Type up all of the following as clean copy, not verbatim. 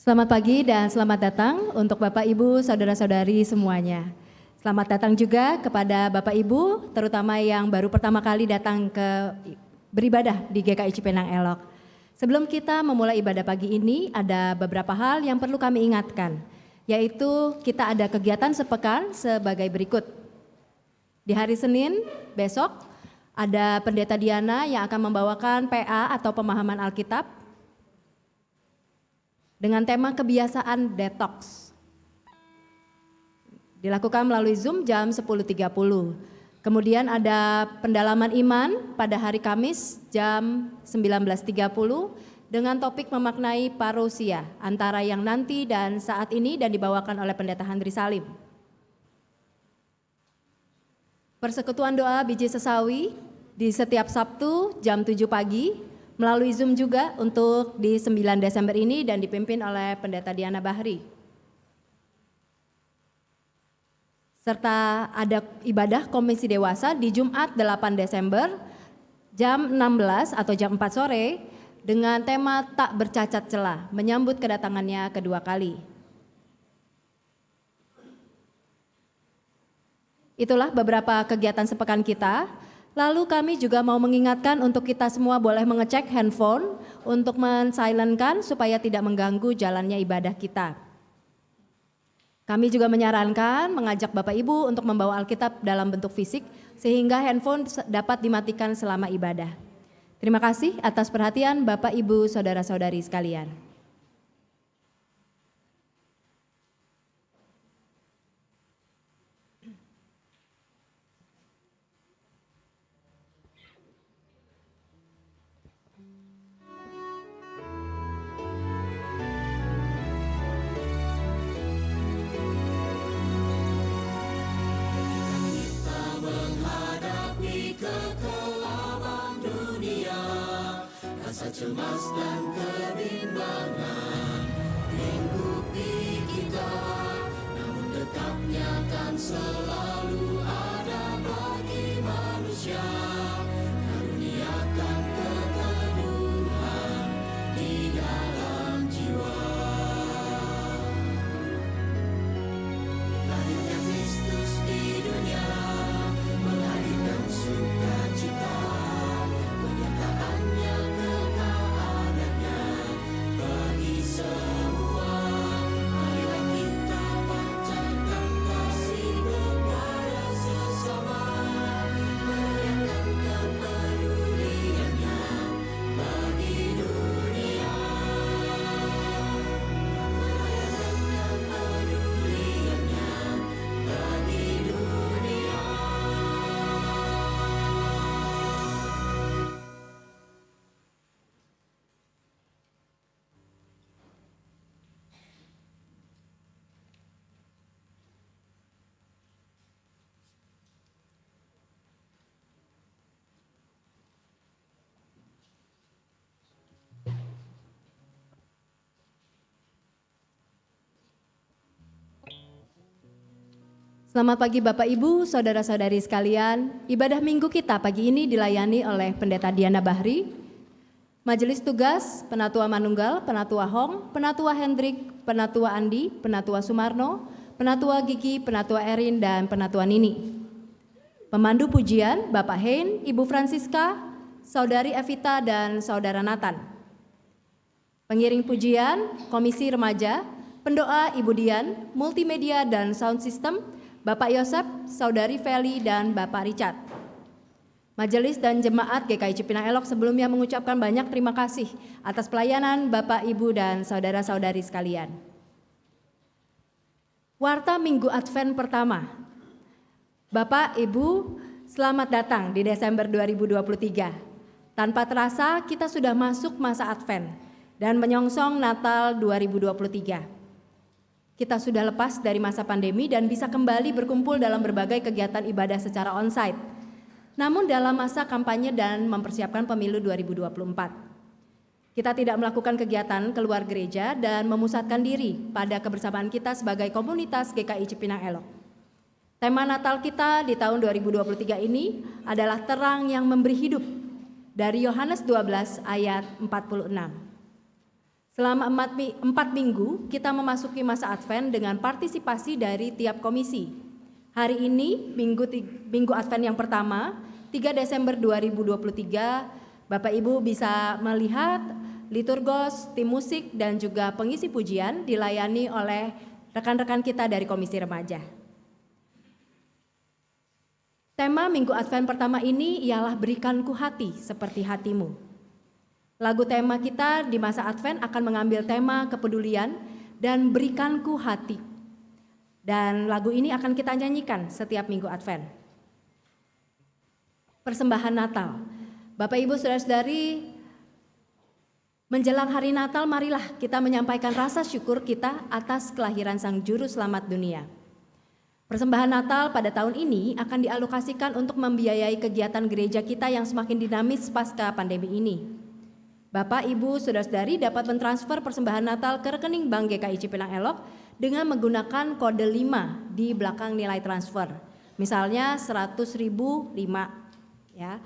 Selamat pagi dan selamat datang untuk Bapak Ibu, Saudara-saudari semuanya. Selamat datang juga kepada Bapak Ibu, terutama yang baru pertama kali datang beribadah di GKI Cipinang Elok. Sebelum kita memulai ibadah pagi ini, ada beberapa hal yang perlu kami ingatkan, yaitu kita ada kegiatan sepekan sebagai berikut. Di hari Senin besok, ada Pendeta Diana yang akan membawakan PA atau pemahaman Alkitab, dengan tema kebiasaan detox. Dilakukan melalui Zoom jam 10.30. Kemudian ada pendalaman iman pada hari Kamis jam 19.30 dengan topik memaknai parousia antara yang nanti dan saat ini dan dibawakan oleh Pendeta Handri Salim. Persekutuan doa biji sesawi di setiap Sabtu jam 7 pagi. Melalui Zoom juga untuk di 9 Desember ini dan dipimpin oleh Pendeta Diana Bahri. Serta ada ibadah Komisi Dewasa di Jumat 8 Desember jam 16 atau jam 4 sore dengan tema tak bercacat celah, menyambut kedatangannya kedua kali. Itulah beberapa kegiatan sepekan kita. Lalu kami juga mau mengingatkan untuk kita semua boleh mengecek handphone untuk men-silentkan supaya tidak mengganggu jalannya ibadah kita. Kami juga menyarankan mengajak Bapak Ibu untuk membawa Alkitab dalam bentuk fisik sehingga handphone dapat dimatikan selama ibadah. Terima kasih atas perhatian Bapak Ibu Saudara-saudari sekalian. Cemas dan kebimbangan lingkupi kita, namun tetapnya kan selalu ada bagi manusia. Karuniakan keteduhan di dalam jiwa. Lahirnya Kristus di dunia menghadirkan sukacita, penyertaannya Selamat pagi Bapak Ibu, Saudara-saudari sekalian. Ibadah minggu kita pagi ini dilayani oleh Pendeta Diana Bahri, Majelis Tugas, Penatua Manunggal, Penatua Hong, Penatua Hendrik, Penatua Andi, Penatua Sumarno, Penatua Gigi, Penatua Erin, dan Penatua Nini. Pemandu pujian, Bapak Hein, Ibu Francisca, Saudari Evita, dan Saudara Nathan. Pengiring pujian, Komisi Remaja, Pendoa Ibu Dian, Multimedia dan Sound System, Bapak Yosep, Saudari Feli, dan Bapak Richard. Majelis dan Jemaat GKI Cipinang Elok sebelumnya mengucapkan banyak terima kasih atas pelayanan Bapak, Ibu, dan Saudara-saudari sekalian. Warta Minggu Advent pertama. Bapak, Ibu, selamat datang di Desember 2023. Tanpa terasa kita sudah masuk masa Advent dan menyongsong Natal 2023. Kita sudah lepas dari masa pandemi dan bisa kembali berkumpul dalam berbagai kegiatan ibadah secara onsite. Namun dalam masa kampanye dan mempersiapkan pemilu 2024. Kita tidak melakukan kegiatan keluar gereja dan memusatkan diri pada kebersamaan kita sebagai komunitas GKI Cipinang Elok. Tema Natal kita di tahun 2023 ini adalah terang yang memberi hidup dari Yohanes 12 ayat 46. Selama 4 minggu, kita memasuki masa Advent dengan partisipasi dari tiap komisi. Hari ini, minggu Advent yang pertama, 3 Desember 2023, Bapak Ibu bisa melihat liturgos, tim musik, dan juga pengisi pujian dilayani oleh rekan-rekan kita dari Komisi Remaja. Tema Minggu Advent pertama ini ialah Berikanku Hati Seperti Hatimu. Lagu tema kita di masa Advent akan mengambil tema kepedulian dan berikanku hati. Dan lagu ini akan kita nyanyikan setiap minggu Advent. Persembahan Natal. Bapak Ibu Saudara-saudari, menjelang hari Natal marilah kita menyampaikan rasa syukur kita atas kelahiran Sang Juru Selamat dunia. Persembahan Natal pada tahun ini akan dialokasikan untuk membiayai kegiatan gereja kita yang semakin dinamis pasca pandemi ini. Bapak, Ibu, Saudara-saudari dapat mentransfer persembahan Natal ke rekening Bank GKI Cipinang Elok dengan menggunakan kode 5 di belakang nilai transfer. Misalnya 100.005 ya.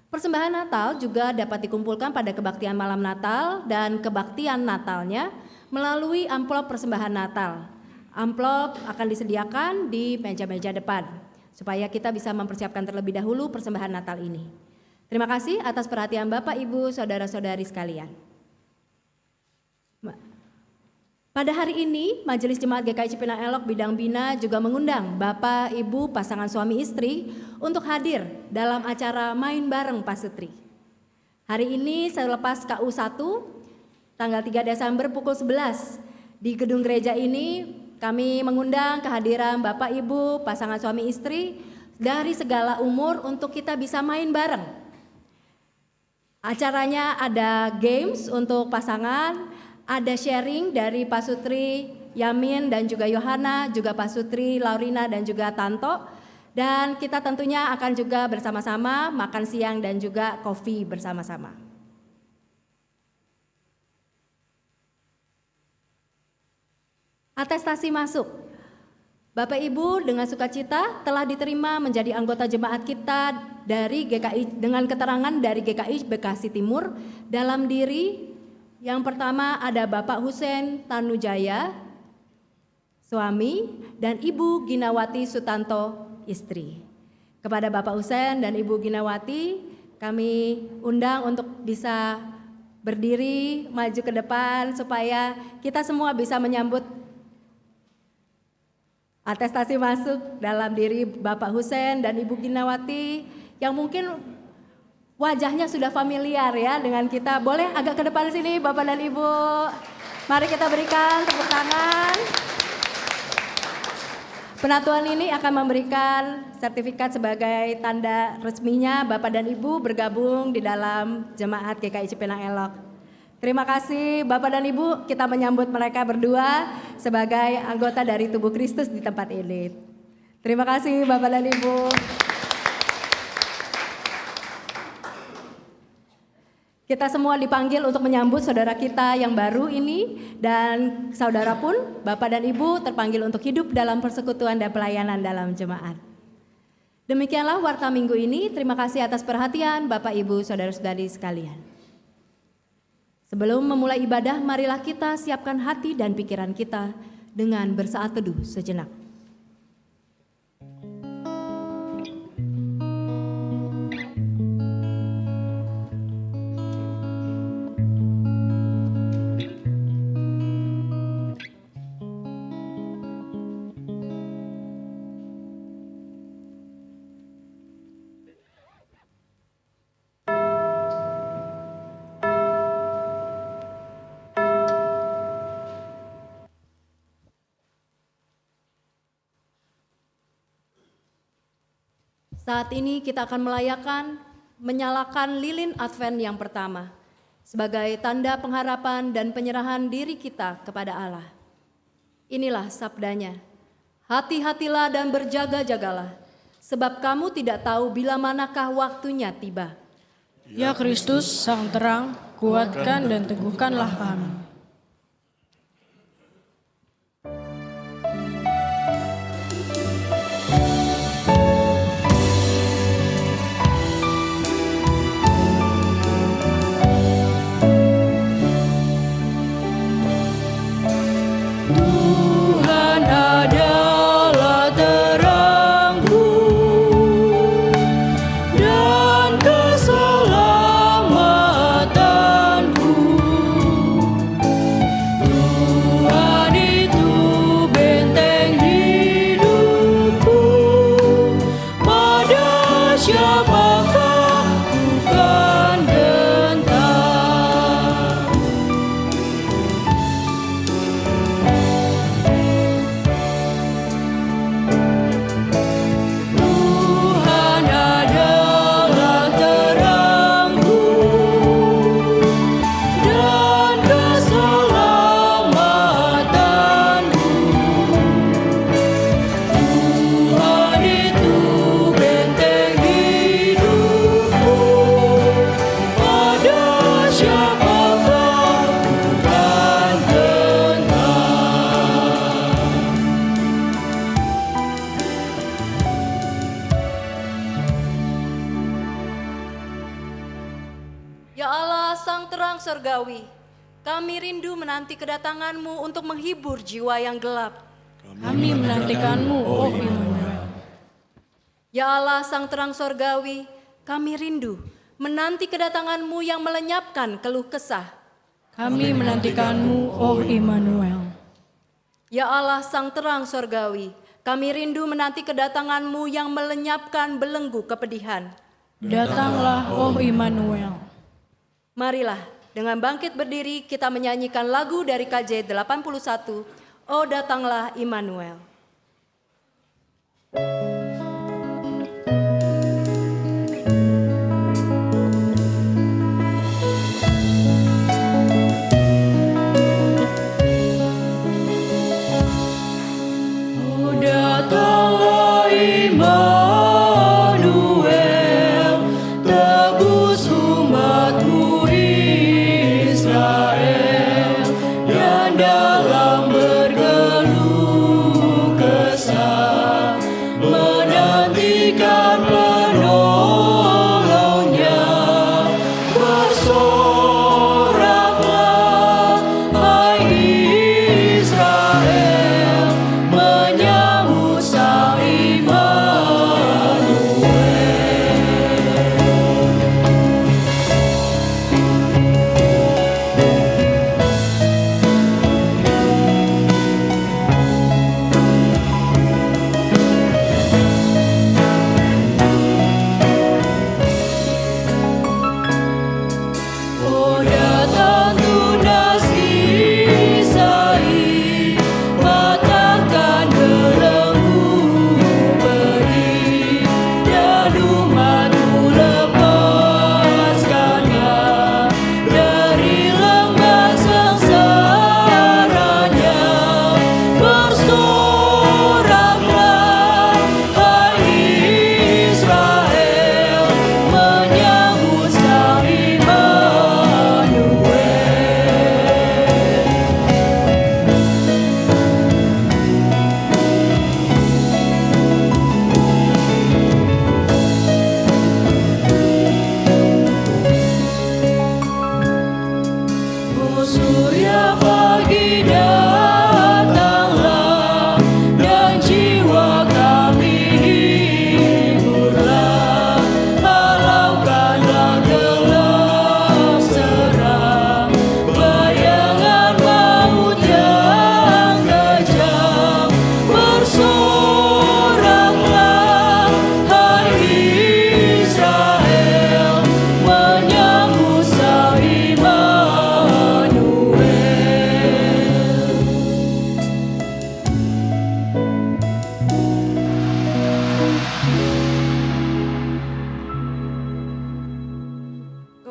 Persembahan Natal juga dapat dikumpulkan pada kebaktian malam Natal dan kebaktian Natalnya melalui amplop persembahan Natal. Amplop akan disediakan di meja-meja depan supaya kita bisa mempersiapkan terlebih dahulu persembahan Natal ini. Terima kasih atas perhatian Bapak, Ibu, Saudara-saudari sekalian. Pada hari ini, Majelis Jemaat GKI Cipinang Elok Bidang Bina juga mengundang Bapak, Ibu, pasangan suami istri untuk hadir dalam acara Main Bareng Pasutri. Hari ini selepas KU 1, tanggal 3 Desember pukul 11, di gedung gereja ini kami mengundang kehadiran Bapak, Ibu, pasangan suami istri dari segala umur untuk kita bisa main bareng. Acaranya ada games untuk pasangan, ada sharing dari Pasutri Yamin dan juga Yohana, juga Pasutri Laurina dan juga Tanto. Dan kita tentunya akan juga bersama-sama makan siang dan juga kopi bersama-sama. Atestasi masuk. Bapak Ibu dengan sukacita telah diterima menjadi anggota jemaat kita dari GKI dengan keterangan dari GKI Bekasi Timur dalam diri yang pertama ada Bapak Husein Tanujaya, suami, dan Ibu Ginawati Sutanto, istri. Kepada Bapak Husein dan Ibu Ginawati kami undang untuk bisa berdiri maju ke depan supaya kita semua bisa menyambut atestasi masuk dalam diri Bapak Husein dan Ibu Ginawati yang mungkin wajahnya sudah familiar ya dengan kita. Boleh agak ke depan sini Bapak dan Ibu. Mari kita berikan tepuk tangan. Penatuan ini akan memberikan sertifikat sebagai tanda resminya Bapak dan Ibu bergabung di dalam Jemaat GKI Cipinang Elok. Terima kasih Bapak dan Ibu, kita menyambut mereka berdua sebagai anggota dari tubuh Kristus di tempat ini. Terima kasih Bapak dan Ibu. Kita semua dipanggil untuk menyambut saudara kita yang baru ini dan saudara pun, Bapak dan Ibu terpanggil untuk hidup dalam persekutuan dan pelayanan dalam jemaat. Demikianlah warta minggu ini, terima kasih atas perhatian Bapak Ibu saudara-saudari sekalian. Sebelum memulai ibadah, marilah kita siapkan hati dan pikiran kita dengan bersaat teduh sejenak. Saat ini kita akan menyalakan lilin Advent yang pertama sebagai tanda pengharapan dan penyerahan diri kita kepada Allah. Inilah sabdanya, hati-hatilah dan berjaga-jagalah, sebab kamu tidak tahu bila manakah waktunya tiba. Ya Kristus, Sang Terang, kuatkan dan teguhkanlah kami. Sang Terang Surgawi, kami rindu menanti kedatangan-Mu untuk menghibur jiwa yang gelap. Kami menantikan-Mu, oh Immanuel. Ya Allah Sang Terang Surgawi, kami rindu menanti kedatangan-Mu yang melenyapkan keluh kesah. Kami menantikan-Mu, oh Immanuel. Ya Allah Sang Terang Surgawi, kami rindu menanti kedatangan-Mu yang melenyapkan belenggu kepedihan. Datanglah, oh Immanuel. Marilah dengan bangkit berdiri kita menyanyikan lagu dari KJ 81, Oh Datanglah Immanuel.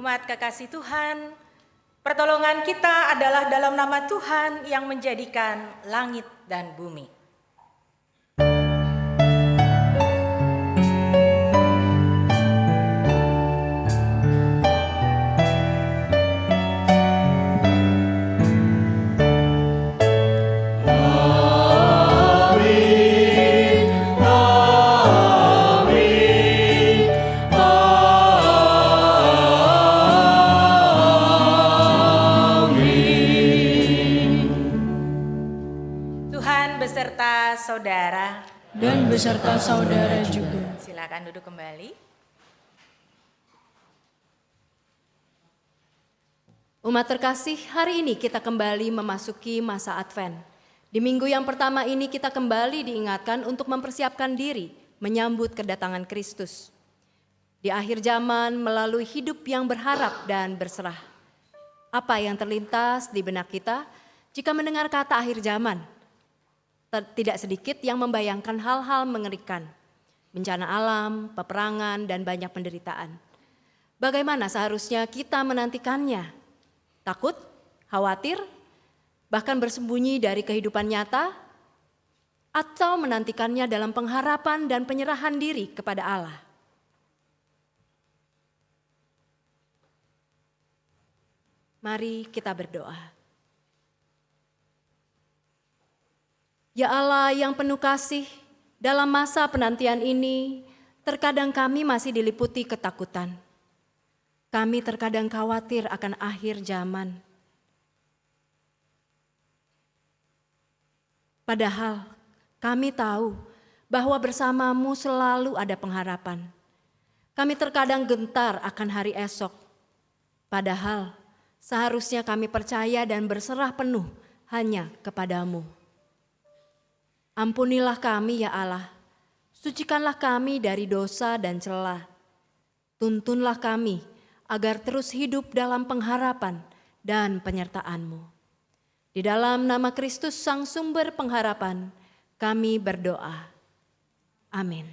Umat kekasih Tuhan, pertolongan kita adalah dalam nama Tuhan yang menjadikan langit dan bumi. Saudara dan beserta saudara juga. Silakan duduk kembali. Umat terkasih, hari ini kita kembali memasuki masa Advent. Di minggu yang pertama ini kita kembali diingatkan untuk mempersiapkan diri menyambut kedatangan Kristus. Di akhir zaman melalui hidup yang berharap dan berserah. Apa yang terlintas di benak kita jika mendengar kata akhir zaman? Tidak sedikit yang membayangkan hal-hal mengerikan, bencana alam, peperangan, dan banyak penderitaan. Bagaimana seharusnya kita menantikannya? Takut, khawatir, bahkan bersembunyi dari kehidupan nyata? Atau menantikannya dalam pengharapan dan penyerahan diri kepada Allah? Mari kita berdoa. Ya Allah yang penuh kasih, dalam masa penantian ini, terkadang kami masih diliputi ketakutan. Kami terkadang khawatir akan akhir zaman. Padahal kami tahu bahwa bersamamu selalu ada pengharapan. Kami terkadang gentar akan hari esok. Padahal seharusnya kami percaya dan berserah penuh hanya kepadamu. Ampunilah kami ya Allah, sucikanlah kami dari dosa dan celah. Tuntunlah kami agar terus hidup dalam pengharapan dan penyertaan-Mu. Di dalam nama Kristus Sang Sumber Pengharapan, kami berdoa. Amin.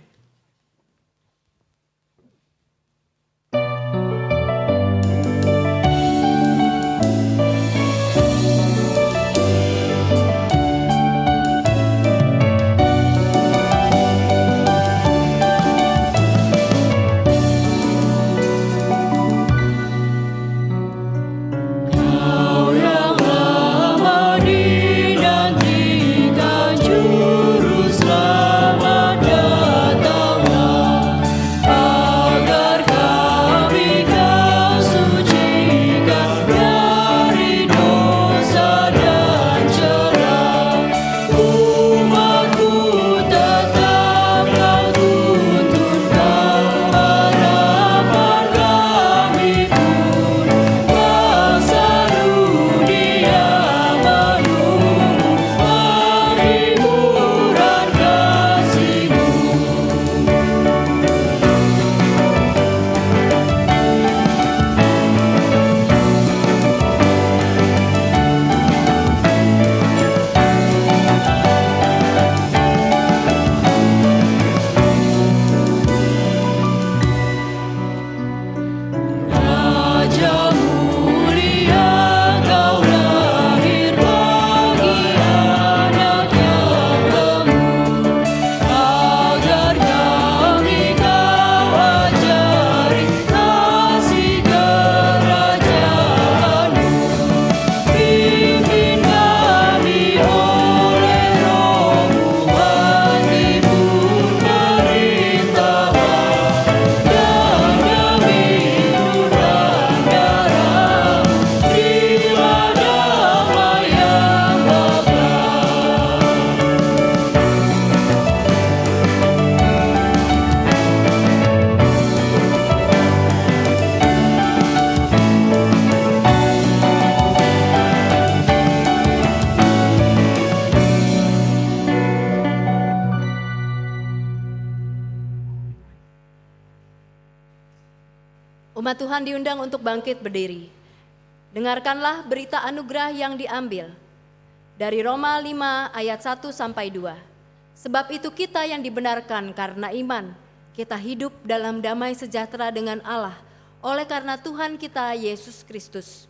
Umat Tuhan diundang untuk bangkit berdiri. Dengarkanlah berita anugerah yang diambil dari Roma 5 ayat 1 sampai 2. Sebab itu kita yang dibenarkan karena iman, kita hidup dalam damai sejahtera dengan Allah oleh karena Tuhan kita Yesus Kristus.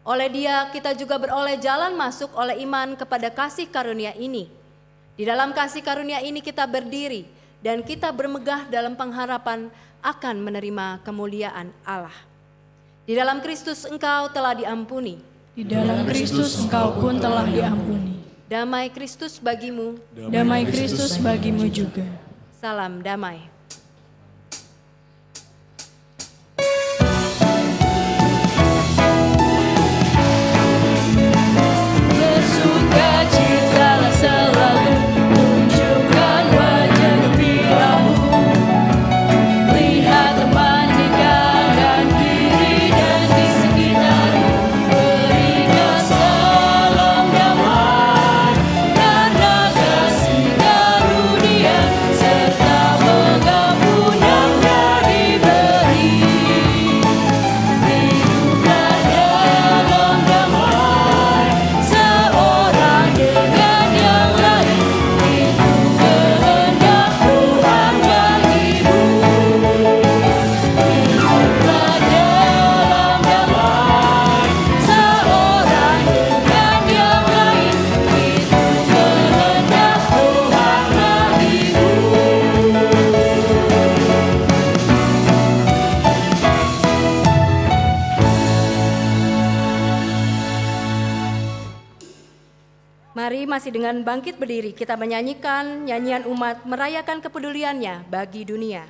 Oleh Dia kita juga beroleh jalan masuk oleh iman kepada kasih karunia ini. Di dalam kasih karunia ini kita berdiri dan kita bermegah dalam pengharapan akan menerima kemuliaan Allah. Di dalam Kristus engkau telah diampuni. Di dalam Kristus engkau pun telah diampuni. Damai Kristus bagimu. Damai Kristus bagimu juga. Salam damai. Bersukacitalah selalu, tunjukkan wajah gembiramu. Lihat teman di kanan kiri dan di sekitarmu. Berikan salam damai karena kasih karunia serta pengampunan yang diberi. Hiduplah dalam damai seorang dengan yang lain. Itu kehendak Tuhan bagimu. Hiduplah dalam damai seorang dengan yang lain. Itu kehendak Tuhan bagimu. Mari masih dengan bangkit berdiri kita menyanyikan nyanyian umat merayakan kepeduliannya bagi dunia.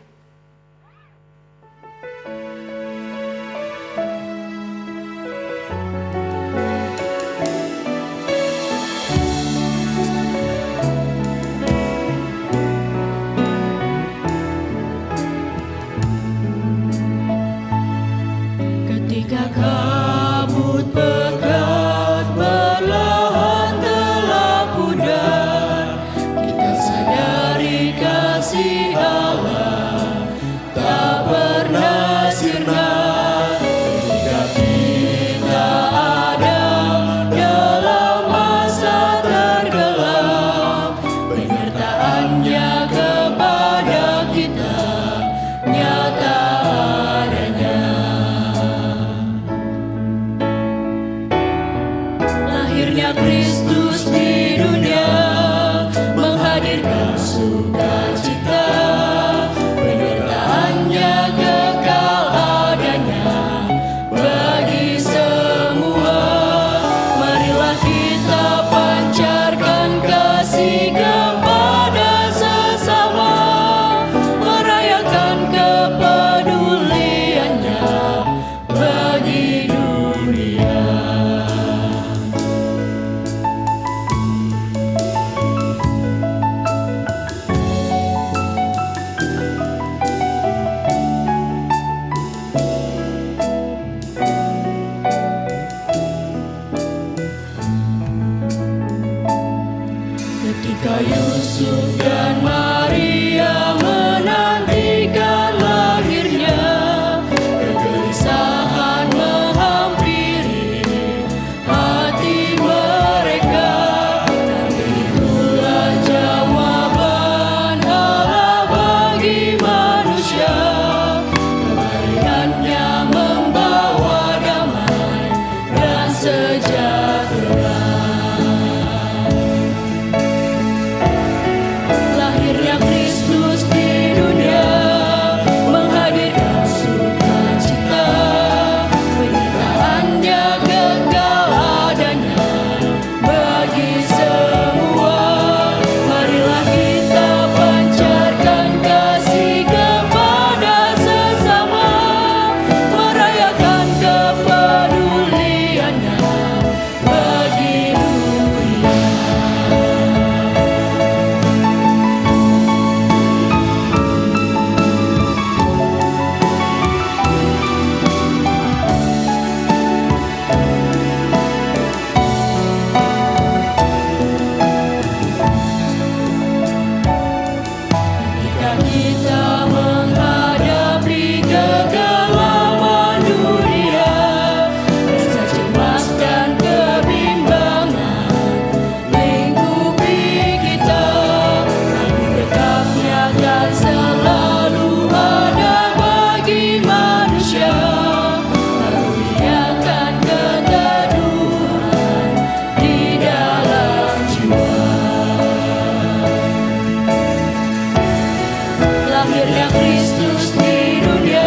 lahirnya Kristus di dunia,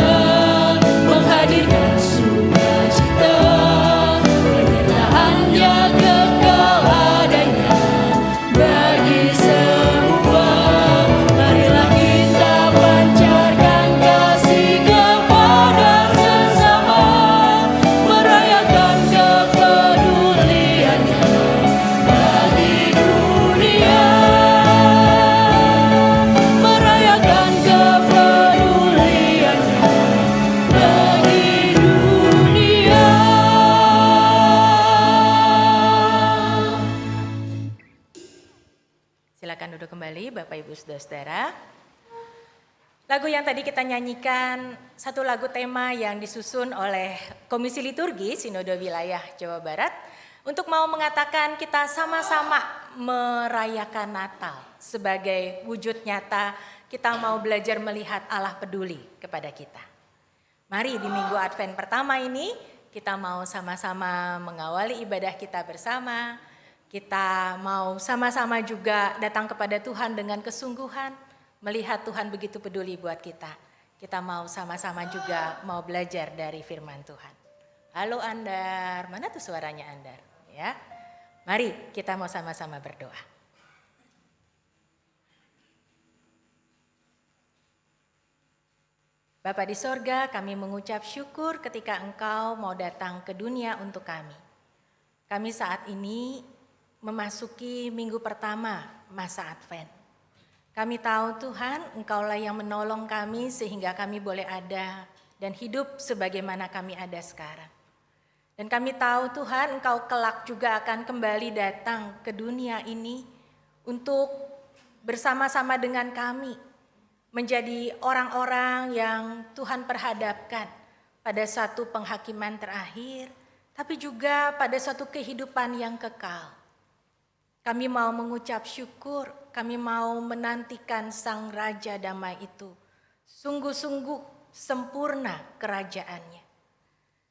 menghadirkan sukacita, penyertaannya kekal adanya bagi semua. Marilah kita pancarkan kasih kepada sesama, merayakan kepeduliannya bagi dunia, merayakan kepeduliannya bagi dunia. Silakan duduk kembali Bapak Ibu Saudara-saudara. Lagu yang tadi kita nyanyikan satu lagu tema yang disusun oleh Komisi Liturgi Sinode Wilayah Jawa Barat untuk mau mengatakan kita sama-sama merayakan Natal sebagai wujud nyata kita mau belajar melihat Allah peduli kepada kita. Mari di Minggu Advent pertama ini kita mau sama-sama mengawali ibadah kita bersama. Kita mau sama-sama juga datang kepada Tuhan dengan kesungguhan, melihat Tuhan begitu peduli buat kita. Kita mau sama-sama juga mau belajar dari firman Tuhan. Halo Andar, mana tuh suaranya Andar? Ya, mari kita mau sama-sama berdoa. Bapa di sorga, kami mengucap syukur ketika Engkau mau datang ke dunia untuk kami. Kami saat ini memasuki minggu pertama masa Advent. Kami tahu Tuhan, Engkaulah yang menolong kami sehingga kami boleh ada dan hidup sebagaimana kami ada sekarang. Dan kami tahu Tuhan, Engkau kelak juga akan kembali datang ke dunia ini untuk bersama-sama dengan kami menjadi orang-orang yang Tuhan perhadapkan pada satu penghakiman terakhir, tapi juga pada suatu kehidupan yang kekal. Kami mau mengucap syukur, kami mau menantikan Sang Raja Damai itu. Sungguh-sungguh sempurna kerajaannya.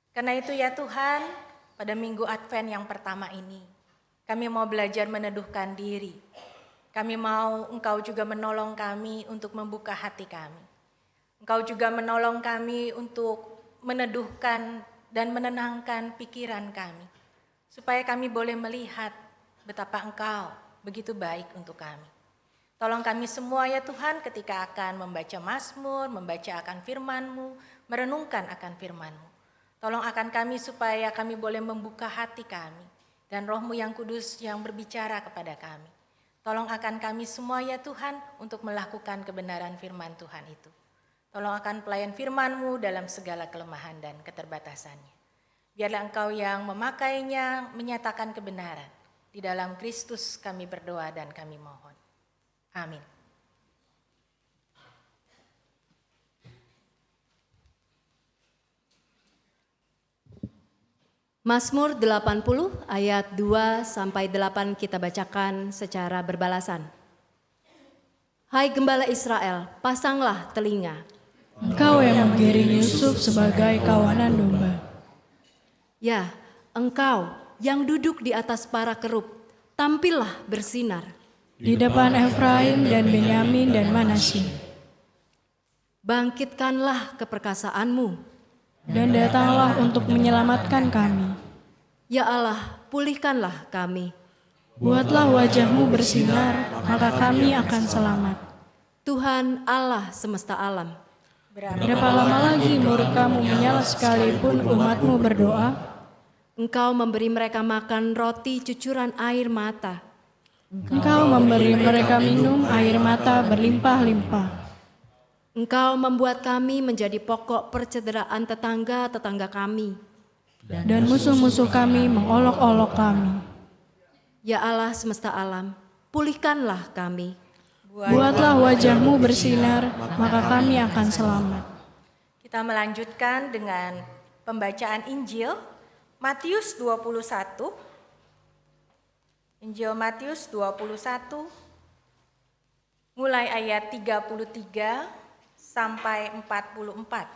Karena itu ya Tuhan, pada Minggu Advent yang pertama ini, kami mau belajar meneduhkan diri. Kami mau Engkau juga menolong kami untuk membuka hati kami. Engkau juga menolong kami untuk meneduhkan dan menenangkan pikiran kami. Supaya kami boleh melihat betapa Engkau begitu baik untuk kami. Tolong kami semua ya Tuhan ketika akan membaca Mazmur, membaca akan firman-Mu, merenungkan akan firman-Mu. Tolong akan kami supaya kami boleh membuka hati kami dan Roh-Mu yang kudus yang berbicara kepada kami. Tolong akan kami semua ya Tuhan untuk melakukan kebenaran firman Tuhan itu. Tolong akan pelayan firman-Mu dalam segala kelemahan dan keterbatasannya. Biarlah Engkau yang memakainya menyatakan kebenaran. Di dalam Kristus kami berdoa dan kami mohon. Amin. Mazmur 80 ayat 2 sampai 8 kita bacakan secara berbalasan. Hai Gembala Israel, pasanglah telinga. Engkau yang menggiring Yusuf sebagai kawanan domba. Ya, Engkau yang duduk di atas para kerub, tampillah bersinar. Di depan Efraim dan Benyamin dan Manasye. Bangkitkanlah keperkasaanmu. Dan datanglah untuk menyelamatkan kami. Ya Allah, pulihkanlah kami. Buatlah wajah-Mu bersinar, maka kami akan selamat. Tuhan Allah semesta alam. Berapa lama lagi murka-Mu menyala sekalipun umat-Mu berdoa? Engkau memberi mereka makan roti cucuran air mata. Engkau memberi mereka minum air mata berlimpah-limpah. Engkau membuat kami menjadi pokok percederaan tetangga-tetangga kami. Dan musuh-musuh kami mengolok-olok kami. Ya Allah semesta alam, pulihkanlah kami. Buatlah wajah-Mu bersinar, maka kami akan selamat. Kita melanjutkan dengan pembacaan Injil Matius 21. Injil Matius 21 mulai ayat 33 sampai 44.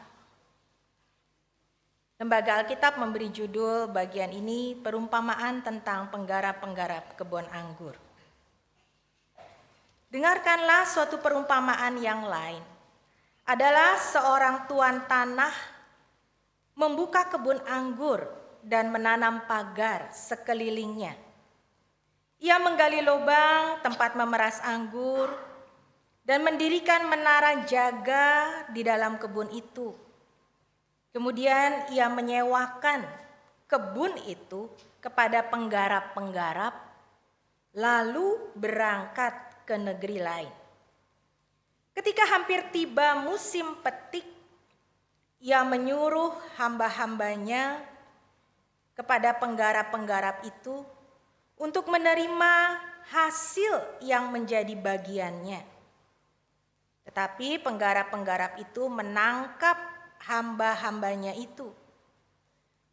Lembaga Alkitab memberi judul bagian ini perumpamaan tentang penggarap-penggarap kebun anggur. Dengarkanlah suatu perumpamaan yang lain. adalah seorang tuan tanah membuka kebun anggur dan menanam pagar sekelilingnya. Ia menggali lubang tempat memeras anggur dan mendirikan menara jaga di dalam kebun itu. Kemudian ia menyewakan kebun itu kepada penggarap-penggarap, lalu berangkat ke negeri lain. Ketika hampir tiba musim petik, ia menyuruh hamba-hambanya kepada penggarap-penggarap itu untuk menerima hasil yang menjadi bagiannya. Tetapi penggarap-penggarap itu menangkap hamba-hambanya itu.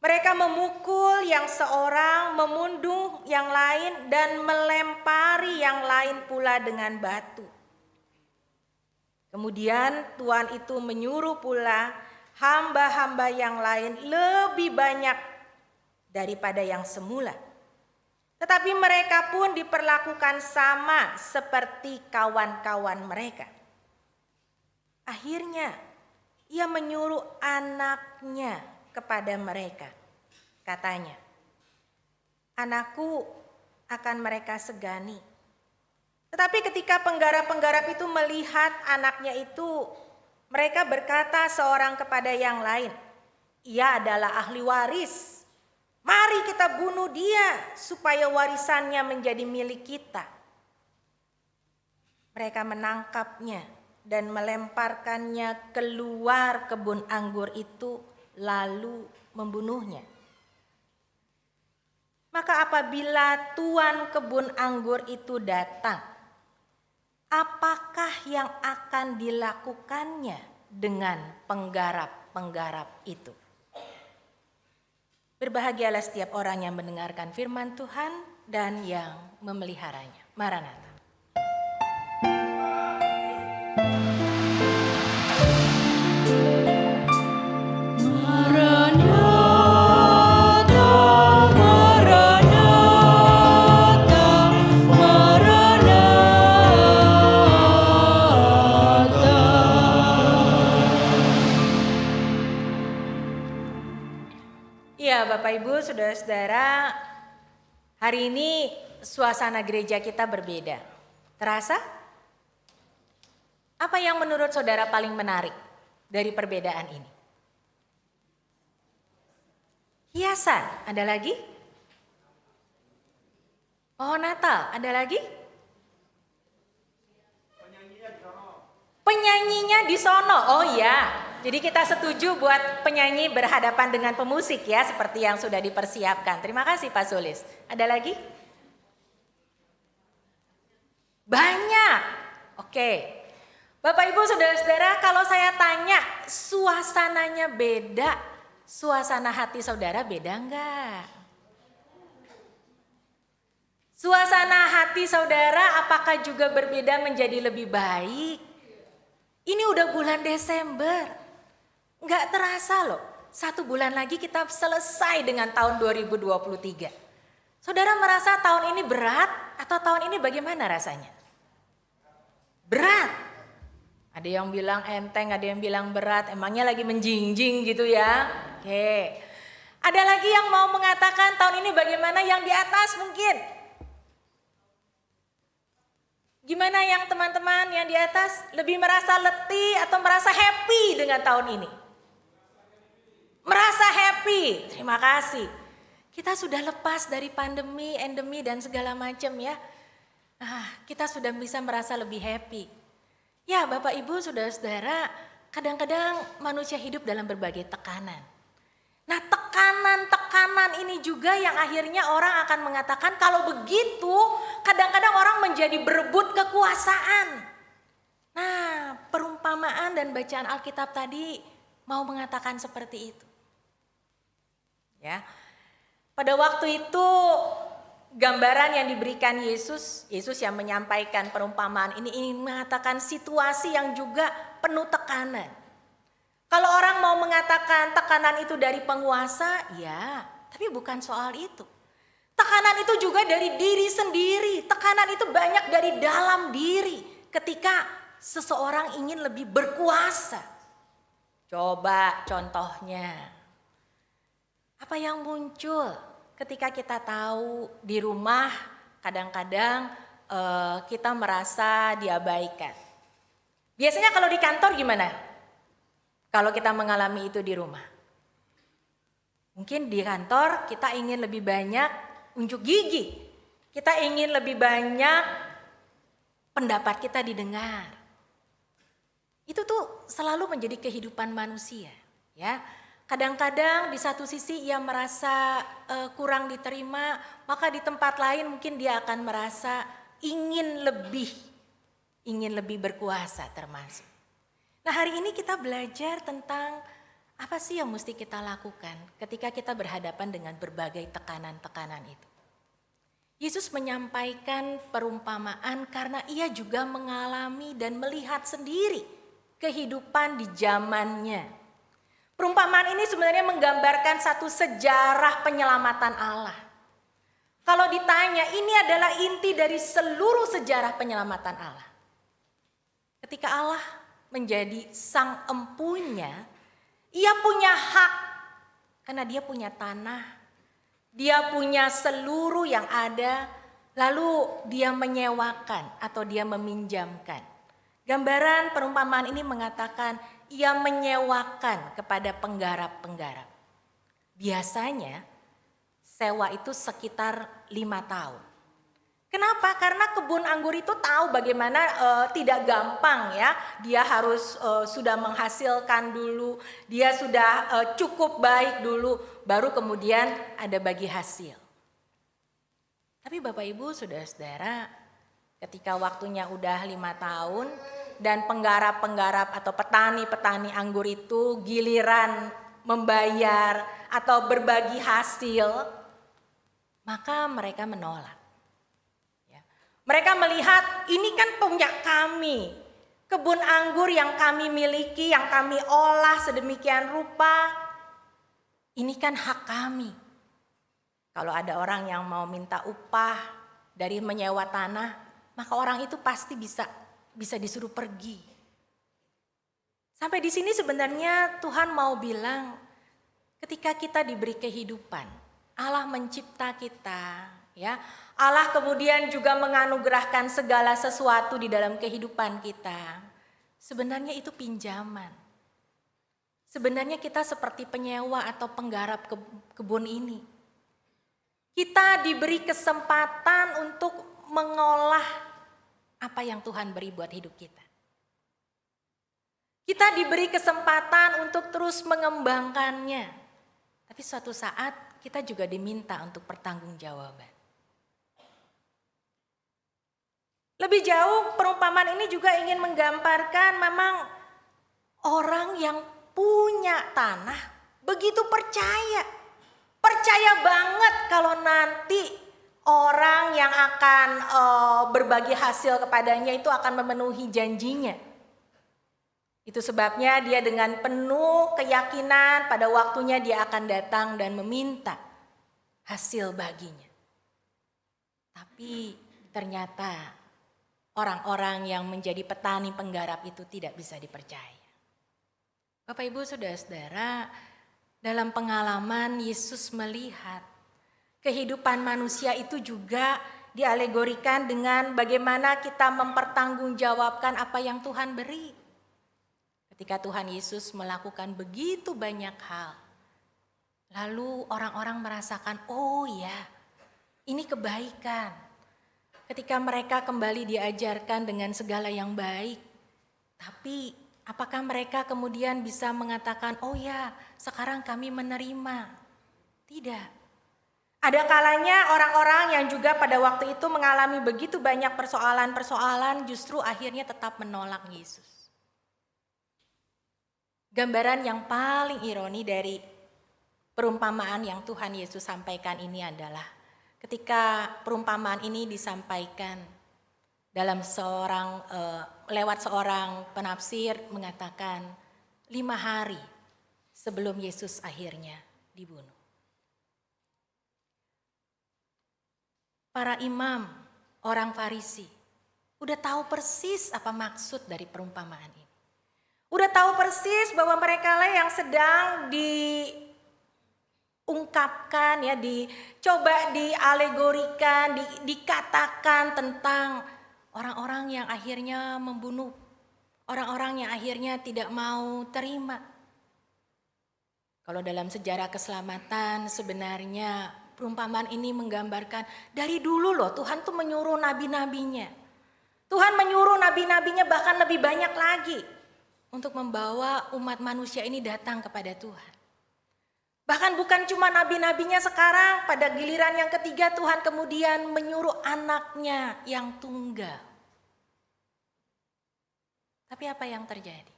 Mereka memukul yang seorang, memundung yang lain, dan melempari yang lain pula dengan batu. Kemudian tuan itu menyuruh pula hamba-hamba yang lain lebih banyak daripada yang semula. Tetapi mereka pun diperlakukan sama seperti kawan-kawan mereka. Akhirnya ia menyuruh anaknya kepada mereka. Katanya, "Anakku akan mereka segani." Tetapi ketika penggarap-penggarap itu melihat anaknya itu, mereka berkata seorang kepada yang lain, "Ia adalah ahli waris. Mari kita bunuh dia supaya warisannya menjadi milik kita." Mereka menangkapnya dan melemparkannya keluar kebun anggur itu, lalu membunuhnya. Maka apabila tuan kebun anggur itu datang, apakah yang akan dilakukannya dengan penggarap-penggarap itu? Berbahagialah setiap orang yang mendengarkan firman Tuhan dan yang memeliharanya. Maranatha. Ya, Bapak Ibu, Saudara-saudara, hari ini suasana gereja kita berbeda. Terasa? Apa yang menurut saudara paling menarik dari perbedaan ini? Hiasan, ada lagi? Pohon Natal, ada lagi? Penyanyinya di sono. Oh iya. Jadi kita setuju buat penyanyi berhadapan dengan pemusik ya, seperti yang sudah dipersiapkan. Terima kasih Pak Sulis. Ada lagi? Banyak. Oke. Bapak Ibu Saudara-saudara, kalau saya tanya suasananya beda, suasana hati saudara beda enggak? Suasana hati saudara apakah juga berbeda menjadi lebih baik? Ini udah bulan Desember. Enggak terasa loh, 1 bulan lagi kita selesai dengan tahun 2023. Saudara merasa tahun ini berat atau tahun ini bagaimana rasanya? Berat. Ada yang bilang enteng, ada yang bilang berat, emangnya lagi menjinjing gitu ya. Oke. Ada lagi yang mau mengatakan tahun ini bagaimana yang di atas mungkin? Gimana yang teman-teman yang di atas lebih merasa letih atau merasa happy dengan tahun ini? Merasa happy, terima kasih. Kita sudah lepas dari pandemi, endemi dan segala macam ya. Kita sudah bisa merasa lebih happy. Ya Bapak Ibu Saudara-saudara, kadang-kadang manusia hidup dalam berbagai tekanan. Nah tekanan-tekanan ini juga yang akhirnya orang akan mengatakan kalau begitu kadang-kadang orang menjadi berebut kekuasaan. Nah perumpamaan dan bacaan Alkitab tadi mau mengatakan seperti itu. Ya, pada waktu itu gambaran yang diberikan Yesus yang menyampaikan perumpamaan ini ingin mengatakan situasi yang juga penuh tekanan. Kalau orang mau mengatakan tekanan itu dari penguasa, ya, tapi bukan soal itu. Tekanan itu juga dari diri sendiri, tekanan itu banyak dari dalam diri. Ketika seseorang ingin lebih berkuasa. Coba contohnya, apa yang muncul ketika kita tahu di rumah kadang-kadang kita merasa diabaikan. Biasanya kalau di kantor gimana? Kalau kita mengalami itu di rumah. Mungkin di kantor kita ingin lebih banyak unjuk gigi. Kita ingin lebih banyak pendapat kita didengar. Itu tuh selalu menjadi kehidupan manusia, ya. Kadang-kadang di satu sisi ia merasa kurang diterima, maka di tempat lain mungkin dia akan merasa ingin lebih berkuasa termasuk. Nah, hari ini kita belajar tentang apa sih yang mesti kita lakukan ketika kita berhadapan dengan berbagai tekanan-tekanan itu. Yesus menyampaikan perumpamaan karena ia juga mengalami dan melihat sendiri kehidupan di zamannya. Perumpamaan ini sebenarnya menggambarkan satu sejarah penyelamatan Allah. Kalau ditanya, ini adalah inti dari seluruh sejarah penyelamatan Allah. Ketika Allah menjadi sang empunya, ia punya hak karena dia punya tanah, dia punya seluruh yang ada, lalu dia menyewakan atau dia meminjamkan. Gambaran perumpamaan ini mengatakan ia menyewakan kepada penggarap-penggarap. Biasanya sewa itu sekitar 5 tahun. Kenapa? Karena kebun anggur itu tahu bagaimana tidak gampang ya. Dia harus sudah menghasilkan dulu, dia sudah cukup baik dulu, baru kemudian ada bagi hasil. Tapi Bapak Ibu, saudara-saudara, ketika waktunya udah 5 tahun dan penggarap-penggarap atau petani-petani anggur itu giliran membayar atau berbagi hasil, maka mereka menolak. Mereka melihat ini kan punya kami, kebun anggur yang kami miliki, yang kami olah sedemikian rupa, ini kan hak kami. Kalau ada orang yang mau minta upah dari menyewa tanah, maka orang itu pasti bisa disuruh pergi. Sampai di sini sebenarnya Tuhan mau bilang, ketika kita diberi kehidupan, Allah mencipta kita, ya. Allah kemudian juga menganugerahkan segala sesuatu di dalam kehidupan kita. Sebenarnya itu pinjaman. Sebenarnya kita seperti penyewa atau penggarap kebun ini. Kita diberi kesempatan untuk mengolah apa yang Tuhan beri buat hidup kita. Kita diberi kesempatan untuk terus mengembangkannya. Tapi suatu saat kita juga diminta untuk pertanggungjawaban. Lebih jauh, perumpamaan ini juga ingin menggambarkan memang orang yang punya tanah begitu percaya. Percaya banget kalau nanti orang yang akan berbagi hasil kepadanya itu akan memenuhi janjinya. Itu sebabnya dia dengan penuh keyakinan pada waktunya dia akan datang dan meminta hasil baginya. Tapi ternyata orang-orang yang menjadi petani penggarap itu tidak bisa dipercaya. Bapak Ibu saudara-saudara, dalam pengalaman Yesus melihat kehidupan manusia itu juga dialegorikan dengan bagaimana kita mempertanggungjawabkan apa yang Tuhan beri. Ketika Tuhan Yesus melakukan begitu banyak hal, lalu orang-orang merasakan, oh ya, ini kebaikan. Ketika mereka kembali diajarkan dengan segala yang baik, tapi apakah mereka kemudian bisa mengatakan, oh ya, sekarang kami menerima? Tidak. Ada kalanya orang-orang yang juga pada waktu itu mengalami begitu banyak persoalan-persoalan, justru akhirnya tetap menolak Yesus. Gambaran yang paling ironi dari perumpamaan yang Tuhan Yesus sampaikan ini adalah ketika perumpamaan ini disampaikan dalam lewat seorang penafsir mengatakan 5 hari sebelum Yesus akhirnya dibunuh. Para imam, orang Farisi, udah tahu persis apa maksud dari perumpamaan ini. Udah tahu persis bahwa mereka lah yang sedang diungkapkan ya, dicoba dialegorikan, dikatakan tentang orang-orang yang akhirnya membunuh, orang-orang yang akhirnya tidak mau terima. Kalau dalam sejarah keselamatan sebenarnya perumpamaan ini menggambarkan dari dulu loh Tuhan tuh menyuruh nabi-nabinya. Tuhan menyuruh nabi-nabinya bahkan lebih banyak lagi untuk membawa umat manusia ini datang kepada Tuhan. Bahkan bukan cuma nabi-nabinya sekarang, pada giliran yang ketiga Tuhan kemudian menyuruh anaknya yang tunggal. Tapi apa yang terjadi?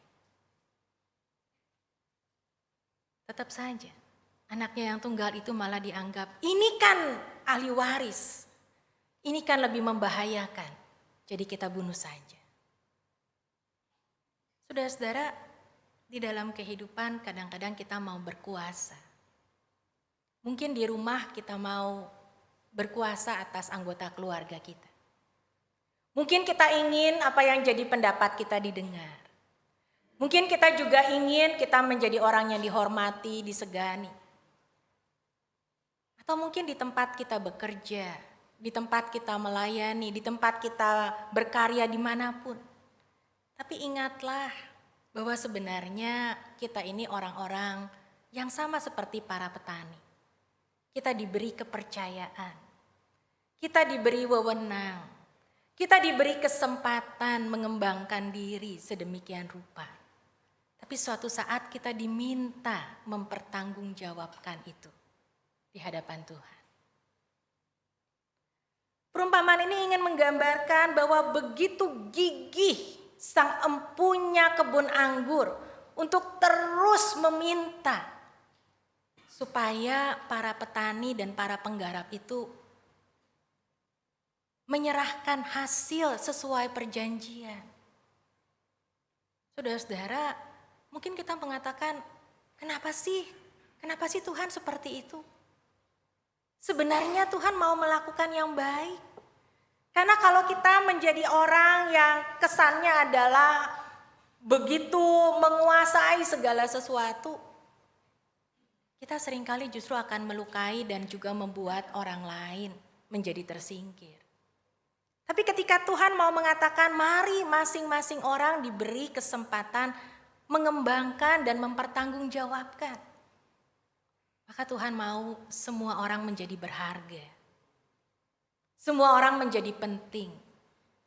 Tetap saja anaknya yang tunggal itu malah dianggap ini kan ahli waris. Ini kan lebih membahayakan. Jadi kita bunuh saja. Saudara-saudara, di dalam kehidupan kadang-kadang kita mau berkuasa. Mungkin di rumah kita mau berkuasa atas anggota keluarga kita. Mungkin kita ingin apa yang jadi pendapat kita didengar. Mungkin kita juga ingin kita menjadi orang yang dihormati, disegani. Atau mungkin di tempat kita bekerja, di tempat kita melayani, di tempat kita berkarya dimanapun. Tapi ingatlah bahwa sebenarnya kita ini orang-orang yang sama seperti para petani. Kita diberi kepercayaan, kita diberi wewenang, kita diberi kesempatan mengembangkan diri sedemikian rupa. Tapi suatu saat kita diminta mempertanggungjawabkan itu di hadapan Tuhan. Perumpamaan ini ingin menggambarkan bahwa begitu gigih sang empunya kebun anggur untuk terus meminta supaya para petani dan para penggarap itu menyerahkan hasil sesuai perjanjian. Saudara-saudara, mungkin kita mengatakan, kenapa sih Tuhan seperti itu? Sebenarnya Tuhan mau melakukan yang baik. Karena kalau kita menjadi orang yang kesannya adalah begitu menguasai segala sesuatu, kita seringkali justru akan melukai dan juga membuat orang lain menjadi tersingkir. Tapi ketika Tuhan mau mengatakan mari masing-masing orang diberi kesempatan mengembangkan dan mempertanggungjawabkan, maka Tuhan mau semua orang menjadi berharga. Semua orang menjadi penting.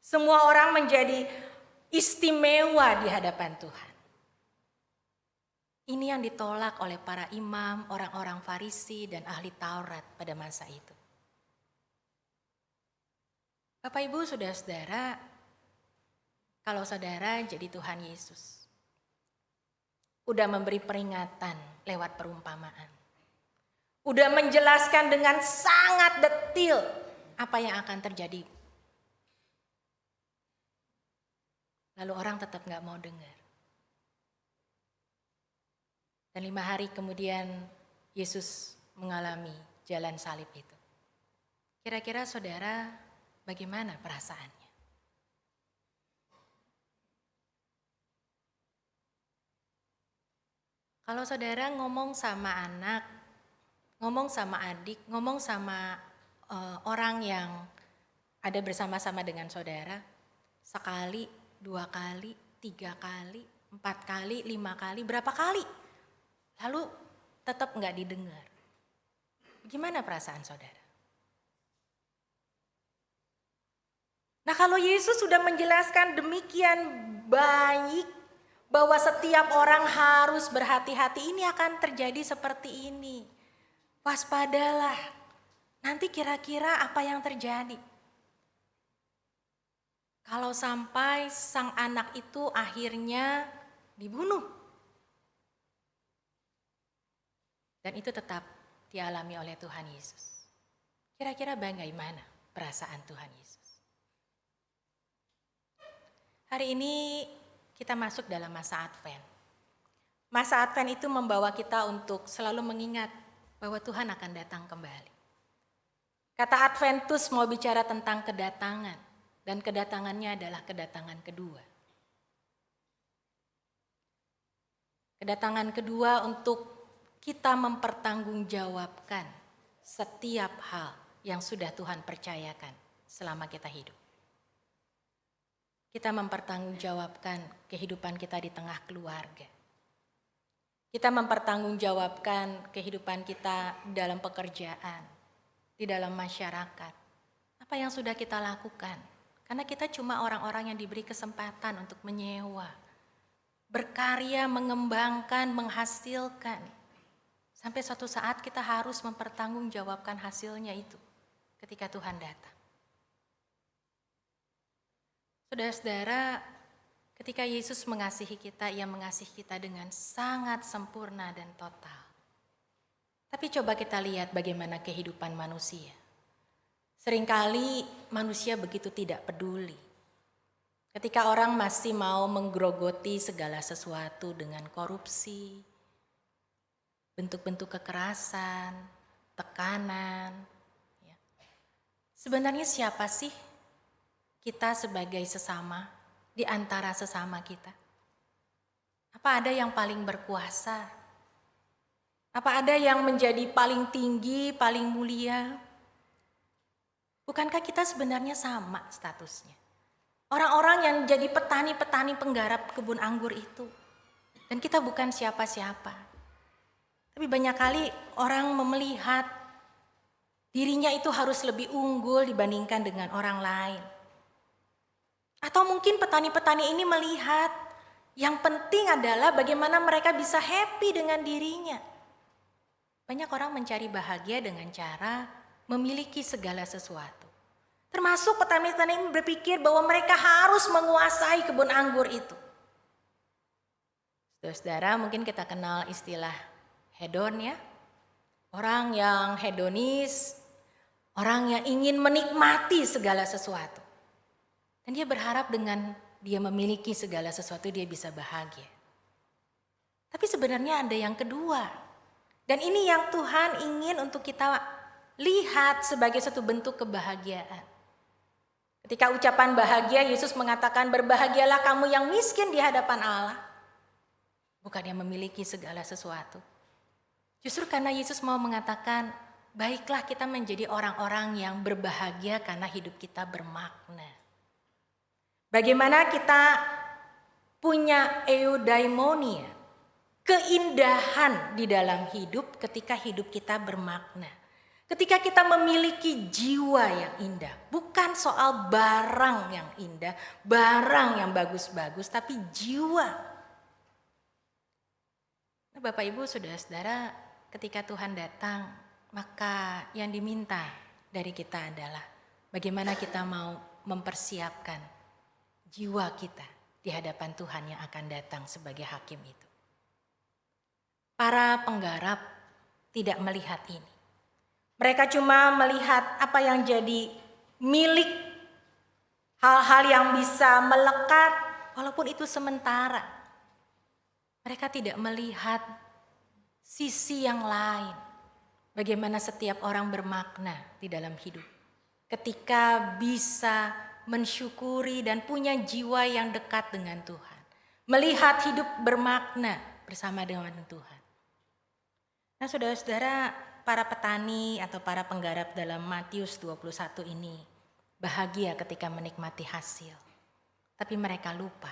Semua orang menjadi istimewa di hadapan Tuhan. Ini yang ditolak oleh para imam, orang-orang Farisi dan ahli Taurat pada masa itu. Bapak Ibu, saudara-saudara, kalau saudara jadi Tuhan Yesus, udah memberi peringatan lewat perumpamaan. Udah menjelaskan dengan sangat detil apa yang akan terjadi. Lalu orang tetap gak mau dengar. Dan 5 hari kemudian Yesus mengalami jalan salib itu. Kira-kira saudara bagaimana perasaannya? Kalau saudara ngomong sama anak, ngomong sama adik, ngomong sama orang yang ada bersama-sama dengan saudara, sekali, 2 kali, 3 kali, 4 kali, 5 kali, berapa kali? Lalu tetap gak didengar. Gimana perasaan saudara? Nah, kalau Yesus sudah menjelaskan demikian baik bahwa setiap orang harus berhati-hati, ini akan terjadi seperti ini. Waspadalah. Nanti kira-kira apa yang terjadi? Kalau sampai sang anak itu akhirnya dibunuh. Dan itu tetap dialami oleh Tuhan Yesus. Kira-kira bagaimana perasaan Tuhan Yesus? Hari ini kita masuk dalam masa Advent. Masa Advent itu membawa kita untuk selalu mengingat bahwa Tuhan akan datang kembali. Kata Adventus mau bicara tentang kedatangan Dan kedatangannya adalah kedatangan kedua. Kedatangan kedua untuk kita mempertanggungjawabkan setiap hal yang sudah Tuhan percayakan selama kita hidup. Kita mempertanggungjawabkan kehidupan kita di tengah keluarga. Kita mempertanggungjawabkan kehidupan kita dalam pekerjaan, di dalam masyarakat. Apa yang sudah kita lakukan? Karena kita cuma orang-orang yang diberi kesempatan untuk menyewa, berkarya, mengembangkan, menghasilkan. Sampai suatu saat kita harus mempertanggungjawabkan hasilnya itu ketika Tuhan datang. Saudara-saudara, ketika Yesus mengasihi kita, Ia mengasihi kita dengan sangat sempurna dan total. Tapi coba kita lihat bagaimana kehidupan manusia. Seringkali manusia begitu tidak peduli. Ketika orang masih mau menggerogoti segala sesuatu dengan korupsi, bentuk-bentuk kekerasan, tekanan. Ya. Sebenarnya siapa sih kita sebagai sesama di antara sesama kita? Apa ada yang paling berkuasa? Apa ada yang menjadi paling tinggi, paling mulia? Bukankah kita sebenarnya sama statusnya? Orang-orang yang jadi petani-petani penggarap kebun anggur itu. Dan kita bukan siapa-siapa. Tapi banyak kali orang melihat dirinya itu harus lebih unggul dibandingkan dengan orang lain. Atau mungkin petani-petani ini melihat yang penting adalah bagaimana mereka bisa happy dengan dirinya. Banyak orang mencari bahagia dengan cara memiliki segala sesuatu. Termasuk petani-petani ini berpikir bahwa mereka harus menguasai kebun anggur itu. Saudara-saudara, mungkin kita kenal istilah hedon ya. Orang yang hedonis, orang yang ingin menikmati segala sesuatu. Dan dia berharap dengan dia memiliki segala sesuatu dia bisa bahagia. Tapi sebenarnya ada yang kedua. Dan ini yang Tuhan ingin untuk kita lihat sebagai satu bentuk kebahagiaan. Ketika ucapan bahagia, Yesus mengatakan berbahagialah kamu yang miskin di hadapan Allah. Bukan yang memiliki segala sesuatu. Justru karena Yesus mau mengatakan, baiklah kita menjadi orang-orang yang berbahagia karena hidup kita bermakna. Bagaimana kita punya eudaimonia, keindahan di dalam hidup ketika hidup kita bermakna. Ketika kita memiliki jiwa yang indah, bukan soal barang yang indah, barang yang bagus-bagus, tapi jiwa. Nah, Bapak Ibu, saudara-saudara, ketika Tuhan datang, maka yang diminta dari kita adalah bagaimana kita mau mempersiapkan jiwa kita di hadapan Tuhan yang akan datang sebagai hakim itu. Para penggarap tidak melihat ini. Mereka cuma melihat apa yang jadi milik, hal-hal yang bisa melekat walaupun itu sementara. Mereka tidak melihat sisi yang lain. Bagaimana setiap orang bermakna di dalam hidup. Ketika bisa mensyukuri dan punya jiwa yang dekat dengan Tuhan. Melihat hidup bermakna bersama dengan Tuhan. Nah, saudara-saudara, para petani atau para penggarap dalam Matius 21 ini bahagia ketika menikmati hasil. Tapi mereka lupa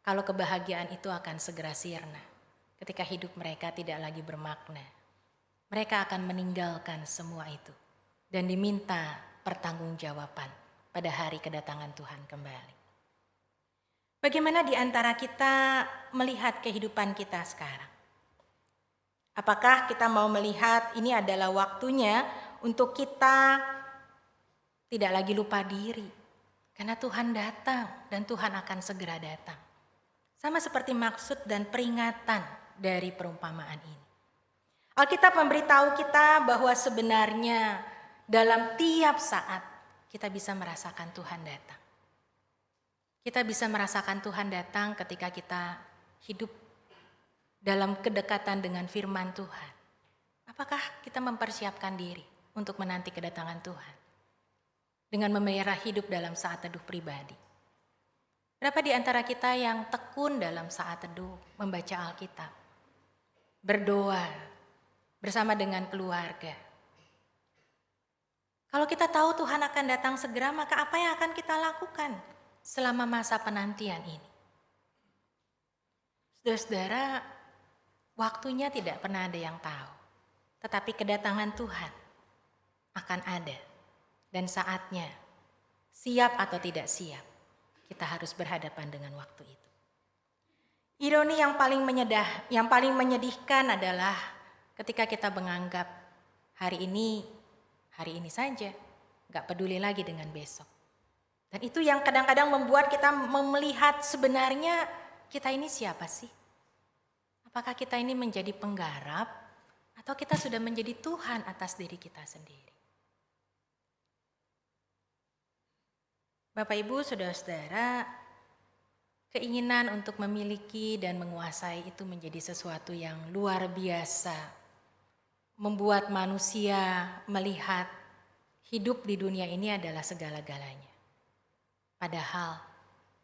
kalau kebahagiaan itu akan segera sirna ketika hidup mereka tidak lagi bermakna. Mereka akan meninggalkan semua itu dan diminta pertanggungjawaban pada hari kedatangan Tuhan kembali. Bagaimana di antara kita melihat kehidupan kita sekarang? Apakah kita mau melihat ini adalah waktunya untuk kita tidak lagi lupa diri? Karena Tuhan datang dan Tuhan akan segera datang. Sama seperti maksud dan peringatan dari perumpamaan ini. Alkitab memberitahu kita bahwa sebenarnya dalam tiap saat kita bisa merasakan Tuhan datang. Kita bisa merasakan Tuhan datang ketika kita hidup dalam kedekatan dengan firman Tuhan. Apakah kita mempersiapkan diri untuk menanti kedatangan Tuhan? dengan memelihara hidup dalam saat teduh pribadi? Berapa di antara kita yang tekun dalam saat teduh membaca Alkitab, berdoa bersama dengan keluarga? Kalau kita tahu Tuhan akan datang segera, maka apa yang akan kita lakukan selama masa penantian ini? Saudara-saudara, waktunya tidak pernah ada yang tahu, tetapi kedatangan Tuhan akan ada, dan saatnya, siap atau tidak siap, kita harus berhadapan dengan waktu itu. Ironi yang paling menyedihkan adalah ketika kita menganggap hari ini saja, gak peduli lagi dengan besok. Dan itu yang kadang-kadang membuat kita melihat sebenarnya kita ini siapa sih? Apakah kita ini menjadi penggarap atau kita sudah menjadi Tuhan atas diri kita sendiri? Bapak Ibu, saudara-saudara, keinginan untuk memiliki dan menguasai itu menjadi sesuatu yang luar biasa. Membuat manusia melihat hidup di dunia ini adalah segala-galanya. Padahal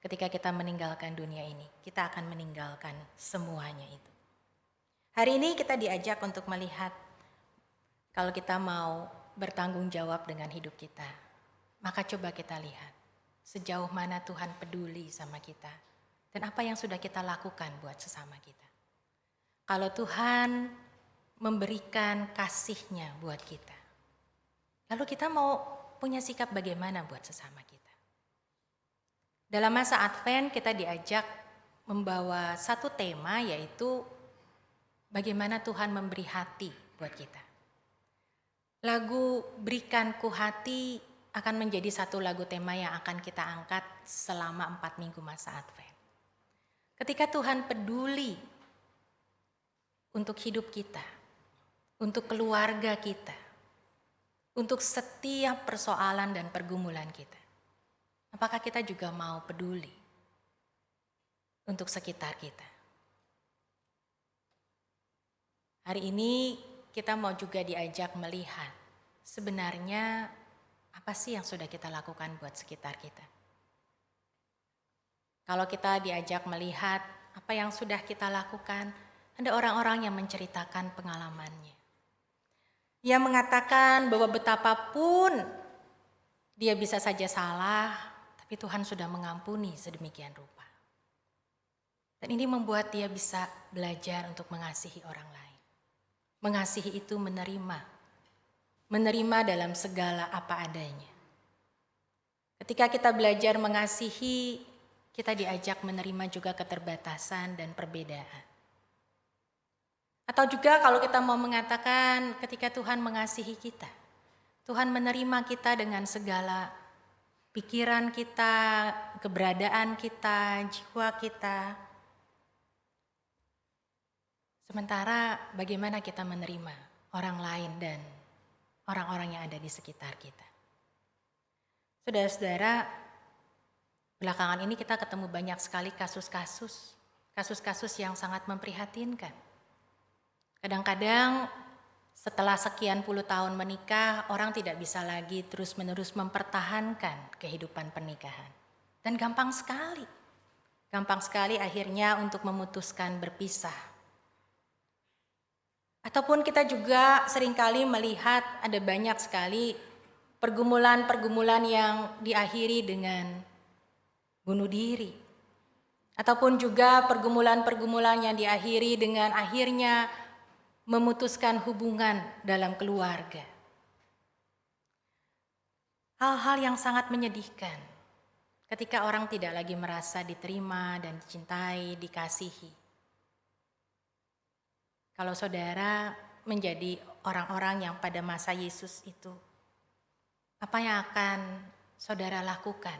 ketika kita meninggalkan dunia ini, kita akan meninggalkan semuanya itu. Hari ini kita diajak untuk melihat kalau kita mau bertanggung jawab dengan hidup kita, maka coba kita lihat sejauh mana Tuhan peduli sama kita dan apa yang sudah kita lakukan buat sesama kita. Kalau Tuhan memberikan kasih-Nya buat kita, lalu kita mau punya sikap bagaimana buat sesama kita? Dalam masa Advent kita diajak membawa satu tema, yaitu bagaimana Tuhan memberi hati buat kita. Lagu Berikanku Hati akan menjadi satu lagu tema yang akan kita angkat selama 4 minggu masa Advent. Ketika Tuhan peduli untuk hidup kita, untuk keluarga kita, untuk setiap persoalan dan pergumulan kita, apakah kita juga mau peduli untuk sekitar kita? Hari ini kita mau juga diajak melihat sebenarnya apa sih yang sudah kita lakukan buat sekitar kita. Kalau kita diajak melihat apa yang sudah kita lakukan, ada orang-orang yang menceritakan pengalamannya. Ia mengatakan bahwa betapapun dia bisa saja salah, tapi Tuhan sudah mengampuni sedemikian rupa. Dan ini membuat dia bisa belajar untuk mengasihi orang lain. Mengasihi itu menerima dalam segala apa adanya. Ketika kita belajar mengasihi, kita diajak menerima juga keterbatasan dan perbedaan. Atau juga kalau kita mau mengatakan ketika Tuhan mengasihi kita, Tuhan menerima kita dengan segala pikiran kita, keberadaan kita, jiwa kita. Sementara bagaimana kita menerima orang lain dan orang-orang yang ada di sekitar kita. Saudara-saudara, belakangan ini kita ketemu banyak sekali kasus-kasus yang sangat memprihatinkan. Kadang-kadang setelah sekian puluh tahun menikah, orang tidak bisa lagi terus-menerus mempertahankan kehidupan pernikahan. Dan gampang sekali akhirnya untuk memutuskan berpisah. Ataupun kita juga seringkali melihat ada banyak sekali pergumulan-pergumulan yang diakhiri dengan bunuh diri. Ataupun juga pergumulan-pergumulan yang diakhiri dengan akhirnya memutuskan hubungan dalam keluarga. Hal-hal yang sangat menyedihkan ketika orang tidak lagi merasa diterima dan dicintai, dikasihi. Kalau saudara menjadi orang-orang yang pada masa Yesus itu, apa yang akan saudara lakukan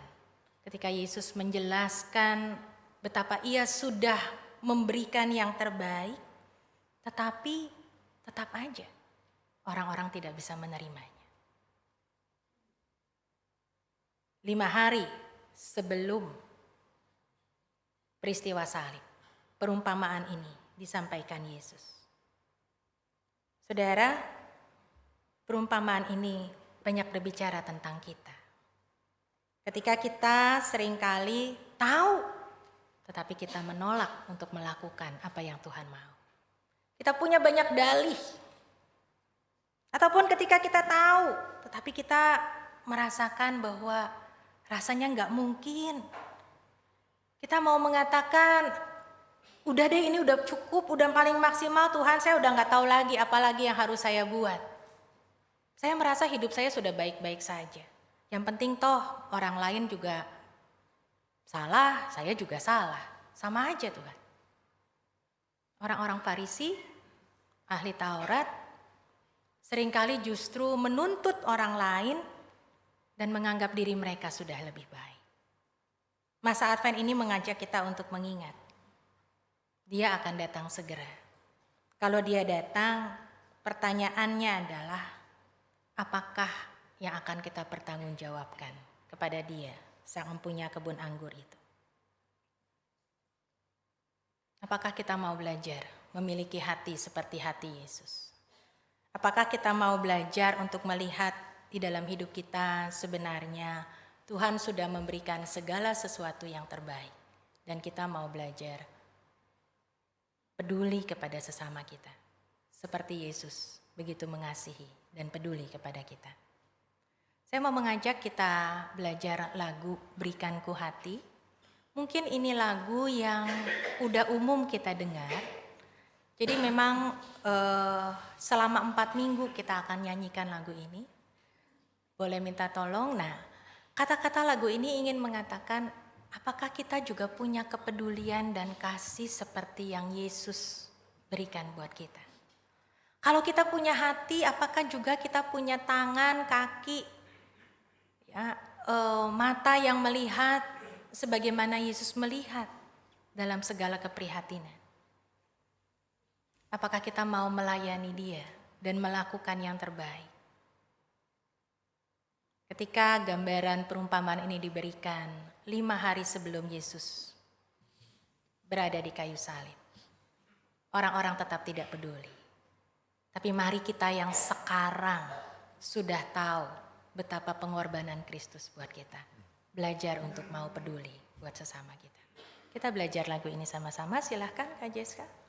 ketika Yesus menjelaskan betapa ia sudah memberikan yang terbaik, tetapi tetap aja orang-orang tidak bisa menerimanya. 5 hari sebelum peristiwa salib, perumpamaan ini disampaikan Yesus. Saudara, perumpamaan ini banyak berbicara tentang kita. Ketika kita seringkali tahu, tetapi kita menolak untuk melakukan apa yang Tuhan mau. Kita punya banyak dalih. Ataupun ketika kita tahu, tetapi kita merasakan bahwa rasanya nggak mungkin. Kita mau mengatakan, udah deh ini udah cukup, udah paling maksimal Tuhan, saya udah nggak tahu lagi apalagi yang harus saya buat. Saya merasa hidup saya sudah baik-baik saja. Yang penting toh orang lain juga salah, saya juga salah. Sama aja Tuhan. Orang-orang Farisi, ahli Taurat, seringkali justru menuntut orang lain dan menganggap diri mereka sudah lebih baik. Masa Advent ini mengajak kita untuk mengingat. Dia akan datang segera. Kalau dia datang, pertanyaannya adalah, apakah yang akan kita pertanggungjawabkan kepada dia, sang empunya kebun anggur itu? Apakah kita mau belajar memiliki hati seperti hati Yesus? Apakah kita mau belajar untuk melihat di dalam hidup kita sebenarnya Tuhan sudah memberikan segala sesuatu yang terbaik, dan kita mau belajar peduli kepada sesama kita, seperti Yesus begitu mengasihi dan peduli kepada kita. Saya mau mengajak kita belajar lagu Berikanku Hati. Mungkin ini lagu yang udah umum kita dengar. Jadi memang selama 4 minggu kita akan nyanyikan lagu ini. Boleh minta tolong? Nah, kata-kata lagu ini ingin mengatakan, apakah kita juga punya kepedulian dan kasih seperti yang Yesus berikan buat kita? Kalau kita punya hati, apakah juga kita punya tangan, kaki, ya, mata yang melihat sebagaimana Yesus melihat dalam segala keprihatinan? Apakah kita mau melayani Dia dan melakukan yang terbaik? Ketika gambaran perumpamaan ini diberikan 5 hari sebelum Yesus berada di kayu salib, orang-orang tetap tidak peduli. Tapi mari kita yang sekarang sudah tahu betapa pengorbanan Kristus buat kita, belajar untuk mau peduli buat sesama kita. Kita belajar lagu ini sama-sama, silahkan Kak Jeska.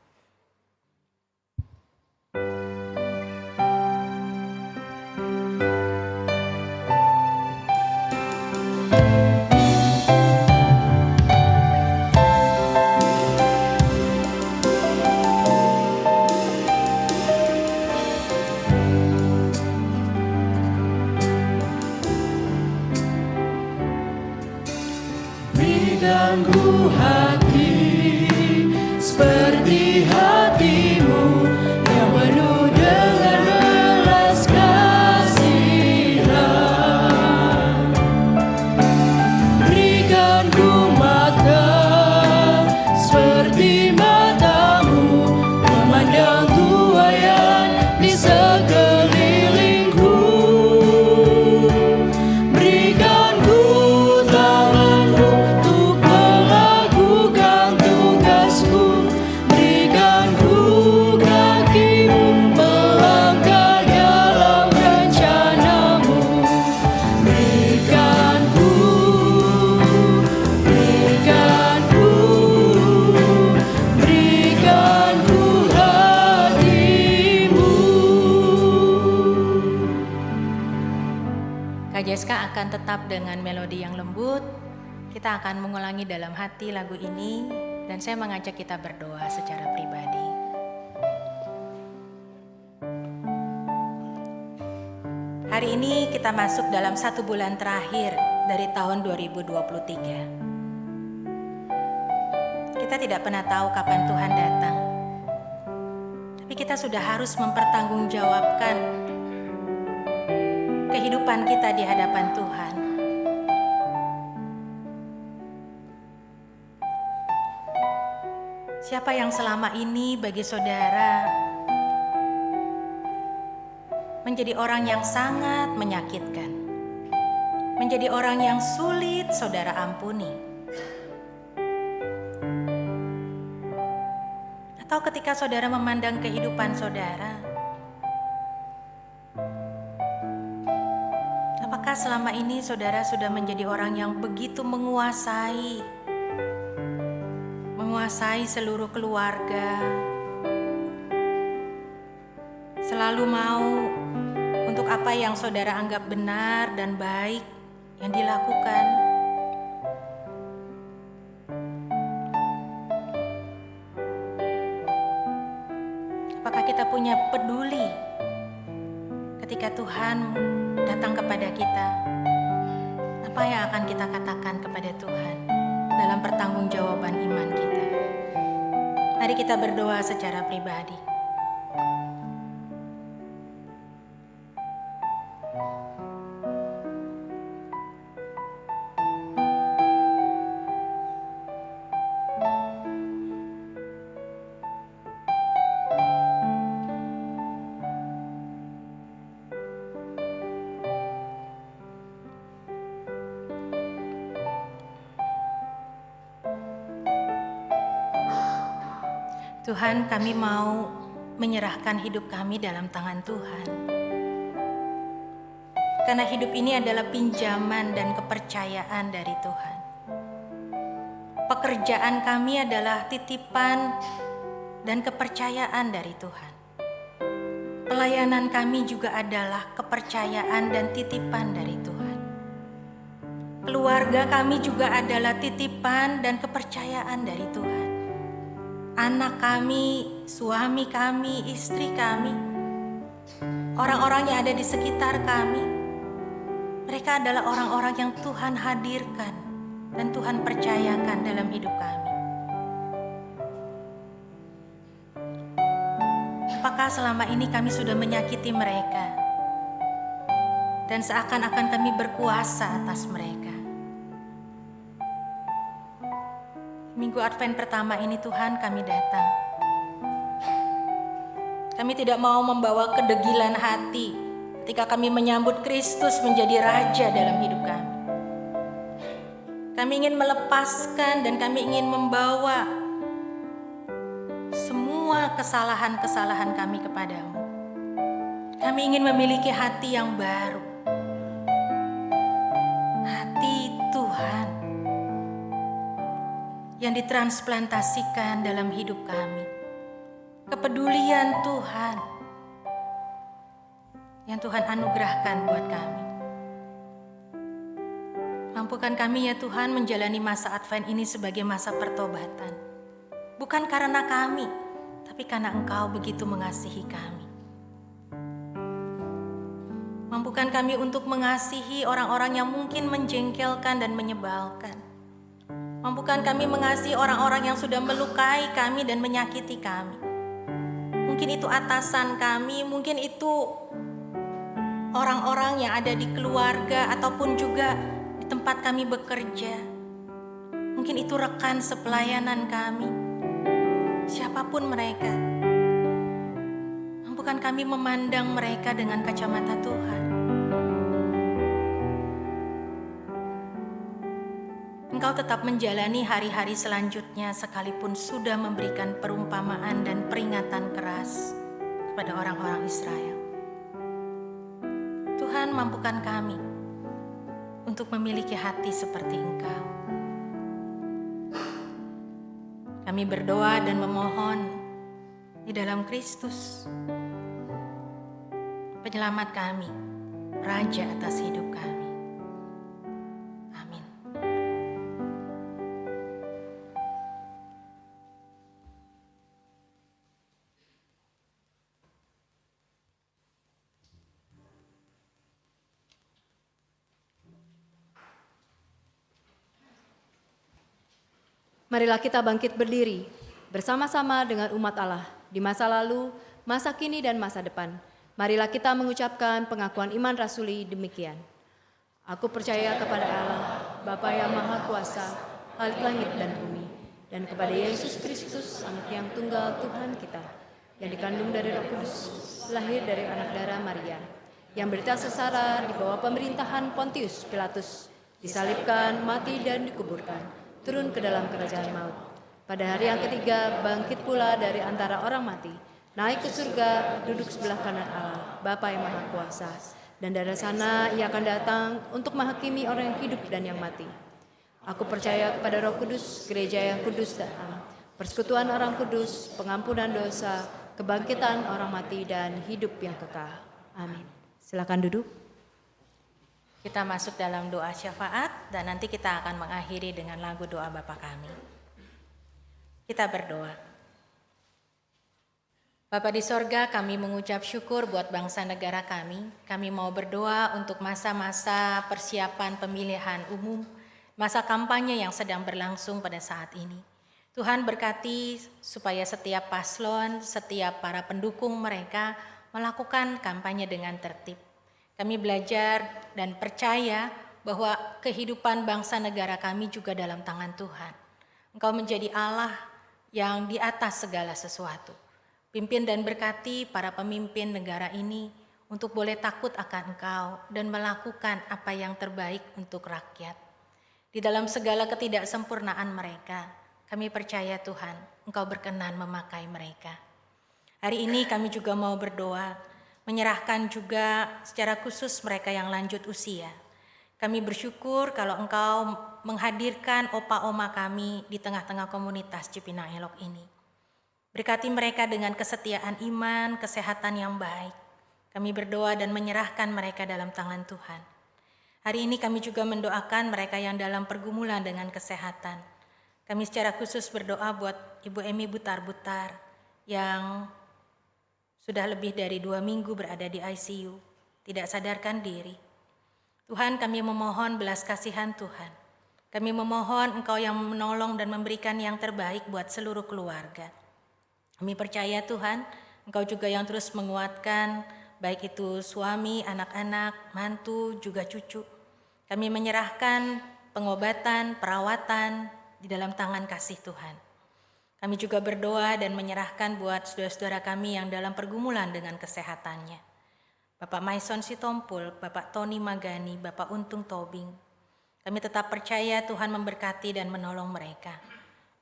Berikanku hati seperti hatimu yang penuh dengan belas kasihan. Berikanku mata seperti matamu, memandang tuaian di sekelilingku. Berikanku tanganmu untuk melakukan tugasku. Berikanku kakimu melangkah dalam rencanamu. Berikanku hatimu. Kak Jeska akan tetap dengan melodi yang lembut. Kita akan mengulangi dalam hati lagu ini, dan saya mengajak kita berdoa secara pribadi. Hari ini kita masuk dalam 1 bulan terakhir dari tahun 2023. Kita tidak pernah tahu kapan Tuhan datang, tapi kita sudah harus mempertanggungjawabkan kehidupan kita di hadapan Tuhan. Siapa yang selama ini bagi saudara menjadi orang yang sangat menyakitkan, menjadi orang yang sulit saudara ampuni? Atau ketika saudara memandang kehidupan saudara, apakah Apakah selama ini saudara sudah menjadi orang yang begitu menguasai seluruh keluarga, selalu mau untuk apa yang saudara anggap benar dan baik yang dilakukan? Apakah kita punya peduli ketika Tuhan datang kepada kita? Apa yang akan kita katakan kepada Tuhan dalam pertanggungjawaban iman kita? Mari kita berdoa secara pribadi. Tuhan, kami mau menyerahkan hidup kami dalam tangan Tuhan. Karena hidup ini adalah pinjaman dan kepercayaan dari Tuhan. Pekerjaan kami adalah titipan dan kepercayaan dari Tuhan. Pelayanan kami juga adalah kepercayaan dan titipan dari Tuhan. Keluarga kami juga adalah titipan dan kepercayaan dari Tuhan. Anak kami, suami kami, istri kami, orang-orang yang ada di sekitar kami, mereka adalah orang-orang yang Tuhan hadirkan dan Tuhan percayakan dalam hidup kami. Apakah selama ini kami sudah menyakiti mereka dan seakan-akan kami berkuasa atas mereka? Minggu Advent pertama ini Tuhan, kami datang. Kami tidak mau membawa kedegilan hati ketika kami menyambut Kristus menjadi Raja dalam hidup kami. Kami ingin melepaskan dan kami ingin membawa semua kesalahan-kesalahan kami kepadamu. Kami ingin memiliki hati yang baru. Hati Tuhan yang ditransplantasikan dalam hidup kami. Kepedulian Tuhan yang Tuhan anugerahkan buat kami. Mampukan kami ya Tuhan menjalani masa Advent ini sebagai masa pertobatan. Bukan karena kami, tapi karena Engkau begitu mengasihi kami. Mampukan kami untuk mengasihi orang-orang yang mungkin menjengkelkan dan menyebalkan. Mampukan kami mengasihi orang-orang yang sudah melukai kami dan menyakiti kami. Mungkin itu atasan kami, mungkin itu orang-orang yang ada di keluarga ataupun juga di tempat kami bekerja. Mungkin itu rekan sepelayanan kami. Siapapun mereka. Mampukan kami memandang mereka dengan kacamata Tuhan. Engkau tetap menjalani hari-hari selanjutnya sekalipun sudah memberikan perumpamaan dan peringatan keras kepada orang-orang Israel. Tuhan, mampukan kami untuk memiliki hati seperti Engkau. Kami berdoa dan memohon di dalam Kristus, Penyelamat kami, Raja atas hidup kami. Marilah kita bangkit berdiri bersama-sama dengan umat Allah di masa lalu, masa kini, dan masa depan. Marilah kita mengucapkan pengakuan iman rasuli demikian. Aku percaya kepada Allah, Bapa yang Maha Kuasa, Khalik langit dan bumi, dan kepada Yesus Kristus, Anak yang tunggal Tuhan kita, yang dikandung dari Roh Kudus, lahir dari anak darah Maria, yang berita sengsara di bawah pemerintahan Pontius Pilatus, disalibkan, mati, dan dikuburkan, turun ke dalam kerajaan maut. Pada hari yang ketiga bangkit pula dari antara orang mati, naik ke surga, duduk sebelah kanan Allah, Bapa yang Maha Kuasa, Dan dari sana ia akan datang untuk menghakimi orang yang hidup dan yang mati. Aku percaya kepada Roh Kudus, gereja yang kudus dan am, persekutuan orang kudus, pengampunan dosa, kebangkitan orang mati, dan hidup yang kekal. Amin. Silakan duduk. Kita masuk dalam doa syafaat dan nanti kita akan mengakhiri dengan lagu doa Bapa Kami. Kita berdoa. Bapa di sorga, kami mengucap syukur buat bangsa negara kami. Kami mau berdoa untuk masa-masa persiapan pemilihan umum, masa kampanye yang sedang berlangsung pada saat ini. Tuhan berkati supaya setiap paslon, setiap para pendukung mereka melakukan kampanye dengan tertib. Kami belajar dan percaya bahwa kehidupan bangsa negara kami juga dalam tangan Tuhan. Engkau menjadi Allah yang di atas segala sesuatu. Pimpin dan berkati para pemimpin negara ini untuk boleh takut akan Engkau dan melakukan apa yang terbaik untuk rakyat. Di dalam segala ketidaksempurnaan mereka, kami percaya Tuhan, Engkau berkenan memakai mereka. Hari ini kami juga mau berdoa, menyerahkan juga secara khusus mereka yang lanjut usia. Kami bersyukur kalau Engkau menghadirkan opa-oma kami di tengah-tengah komunitas Cipinang Elok ini. Berkati mereka dengan kesetiaan iman, kesehatan yang baik. Kami berdoa dan menyerahkan mereka dalam tangan Tuhan. Hari ini kami juga mendoakan mereka yang dalam pergumulan dengan kesehatan. Kami secara khusus berdoa buat Ibu Emi Butar-Butar yang sudah lebih dari 2 minggu berada di ICU, tidak sadarkan diri. Tuhan, kami memohon belas kasihan Tuhan. Kami memohon Engkau yang menolong dan memberikan yang terbaik buat seluruh keluarga. Kami percaya Tuhan, Engkau juga yang terus menguatkan, baik itu suami, anak-anak, mantu, juga cucu. Kami menyerahkan pengobatan, perawatan di dalam tangan kasih Tuhan. Kami juga berdoa dan menyerahkan buat saudara-saudara kami yang dalam pergumulan dengan kesehatannya. Bapak Maison Sitompul, Bapak Tony Magani, Bapak Untung Tobing. Kami tetap percaya Tuhan memberkati dan menolong mereka.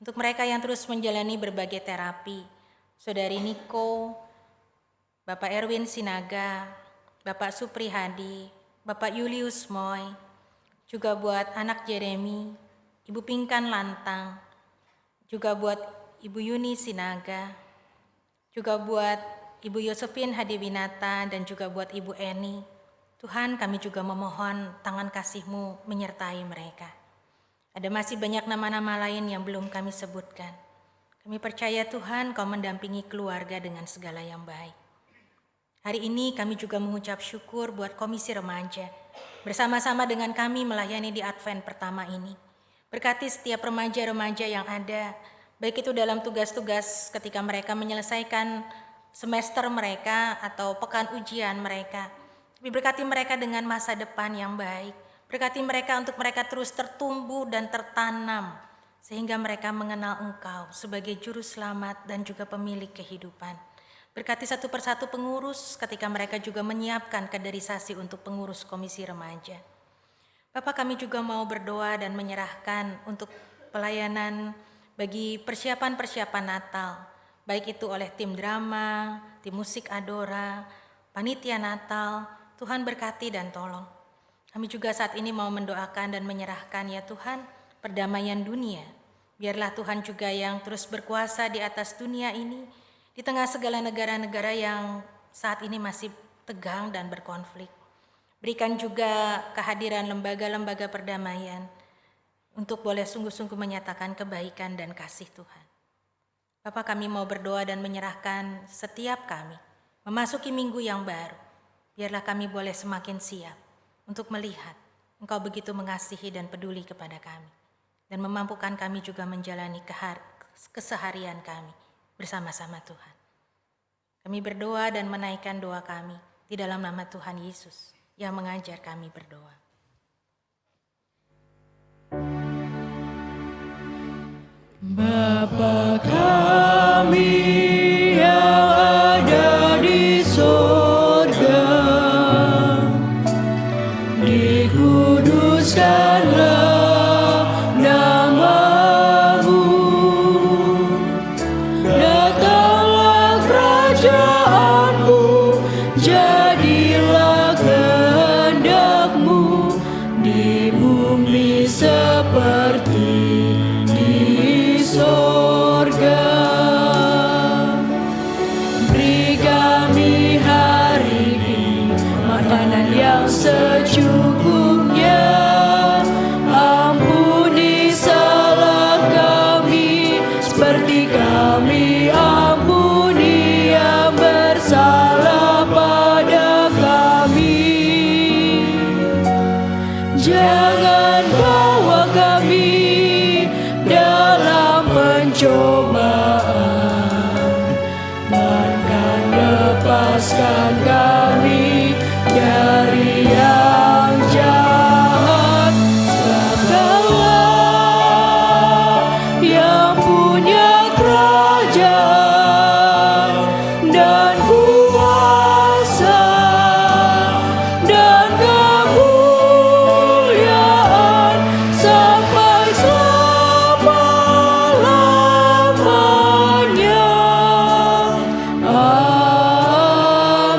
Untuk mereka yang terus menjalani berbagai terapi, Saudari Niko, Bapak Erwin Sinaga, Bapak Supri Hadi, Bapak Julius Moy, juga buat anak Jeremy, Ibu Pingkan Lantang, juga buat Ibu Yuni Sinaga, juga buat Ibu Yosefin Hadiwinata, dan juga buat Ibu Eni. Tuhan, kami juga memohon tangan kasih-Mu menyertai mereka. Ada masih banyak nama-nama lain yang belum kami sebutkan. Kami percaya Tuhan, Kau mendampingi keluarga dengan segala yang baik. Hari ini kami juga mengucap syukur buat Komisi Remaja. Bersama-sama dengan kami melayani di Advent pertama ini. Berkati setiap remaja-remaja yang ada, baik itu dalam tugas-tugas ketika mereka menyelesaikan semester mereka atau pekan ujian mereka. Tapi berkati mereka dengan masa depan yang baik. Berkati mereka untuk mereka terus tertumbuh dan tertanam, sehingga mereka mengenal Engkau sebagai Juru Selamat dan juga pemilik kehidupan. Berkati satu persatu pengurus ketika mereka juga menyiapkan kaderisasi untuk pengurus Komisi Remaja. Bapak, kami juga mau berdoa dan menyerahkan untuk pelayanan bagi persiapan-persiapan Natal, baik itu oleh tim drama, tim musik Adora, panitia Natal. Tuhan berkati dan tolong. Kami juga saat ini mau mendoakan dan menyerahkan ya Tuhan, perdamaian dunia. Biarlah Tuhan juga yang terus berkuasa di atas dunia ini, di tengah segala negara-negara yang saat ini masih tegang dan berkonflik. Berikan juga kehadiran lembaga-lembaga perdamaian untuk boleh sungguh-sungguh menyatakan kebaikan dan kasih Tuhan. Bapak, kami mau berdoa dan menyerahkan setiap kami memasuki minggu yang baru. Biarlah kami boleh semakin siap untuk melihat Engkau begitu mengasihi dan peduli kepada kami, dan memampukan kami juga menjalani keseharian kami bersama-sama Tuhan. Kami berdoa dan menaikkan doa kami di dalam nama Tuhan Yesus yang mengajar kami berdoa. Bapa kami yang ada di sorga, dikuduskanlah nama-Mu, datanglah kerajaan-Mu, jadilah kehendak-Mu secukupnya. Ampuni salah kami, seperti kami ampuni yang bersalah pada kami. Jangan bawa kami dalam pencobaan, melainkan lepaskan kami dari yang jahat. Sebab Kaulah yang punya kerajaan dan kuasa dan kemuliaan sampai selama-lamanya.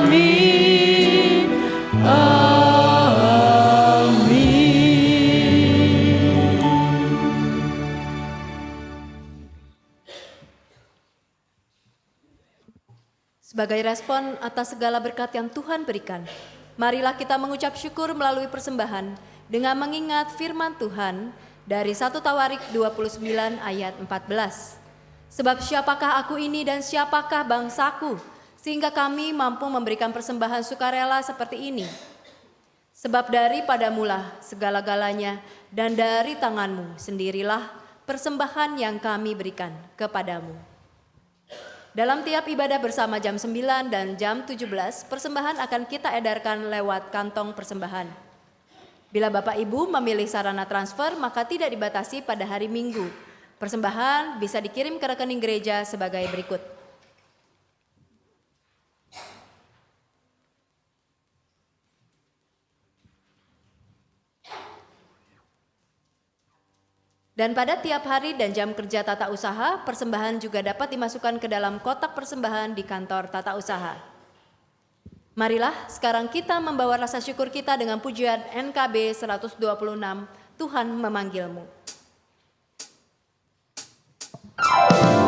Amin. Amin. Sebagai respon atas segala berkat yang Tuhan berikan, marilah kita mengucap syukur melalui persembahan dengan mengingat firman Tuhan dari 1 Tawarik 29 ayat 14. Sebab siapakah aku ini dan siapakah bangsaku, sehingga kami mampu memberikan persembahan sukarela seperti ini. Sebab daripadamulah segala-galanya, dan dari tanganmu sendirilah persembahan yang kami berikan kepadamu. Dalam tiap ibadah bersama jam 9 dan jam 17, persembahan akan kita edarkan lewat kantong persembahan. Bila Bapak Ibu memilih sarana transfer, maka tidak dibatasi pada hari Minggu. Persembahan bisa dikirim ke rekening gereja sebagai berikut. Dan pada tiap hari dan jam kerja tata usaha, persembahan juga dapat dimasukkan ke dalam kotak persembahan di kantor tata usaha. Marilah sekarang kita membawa rasa syukur kita dengan pujian NKB 126, Tuhan memanggilmu. Tuhan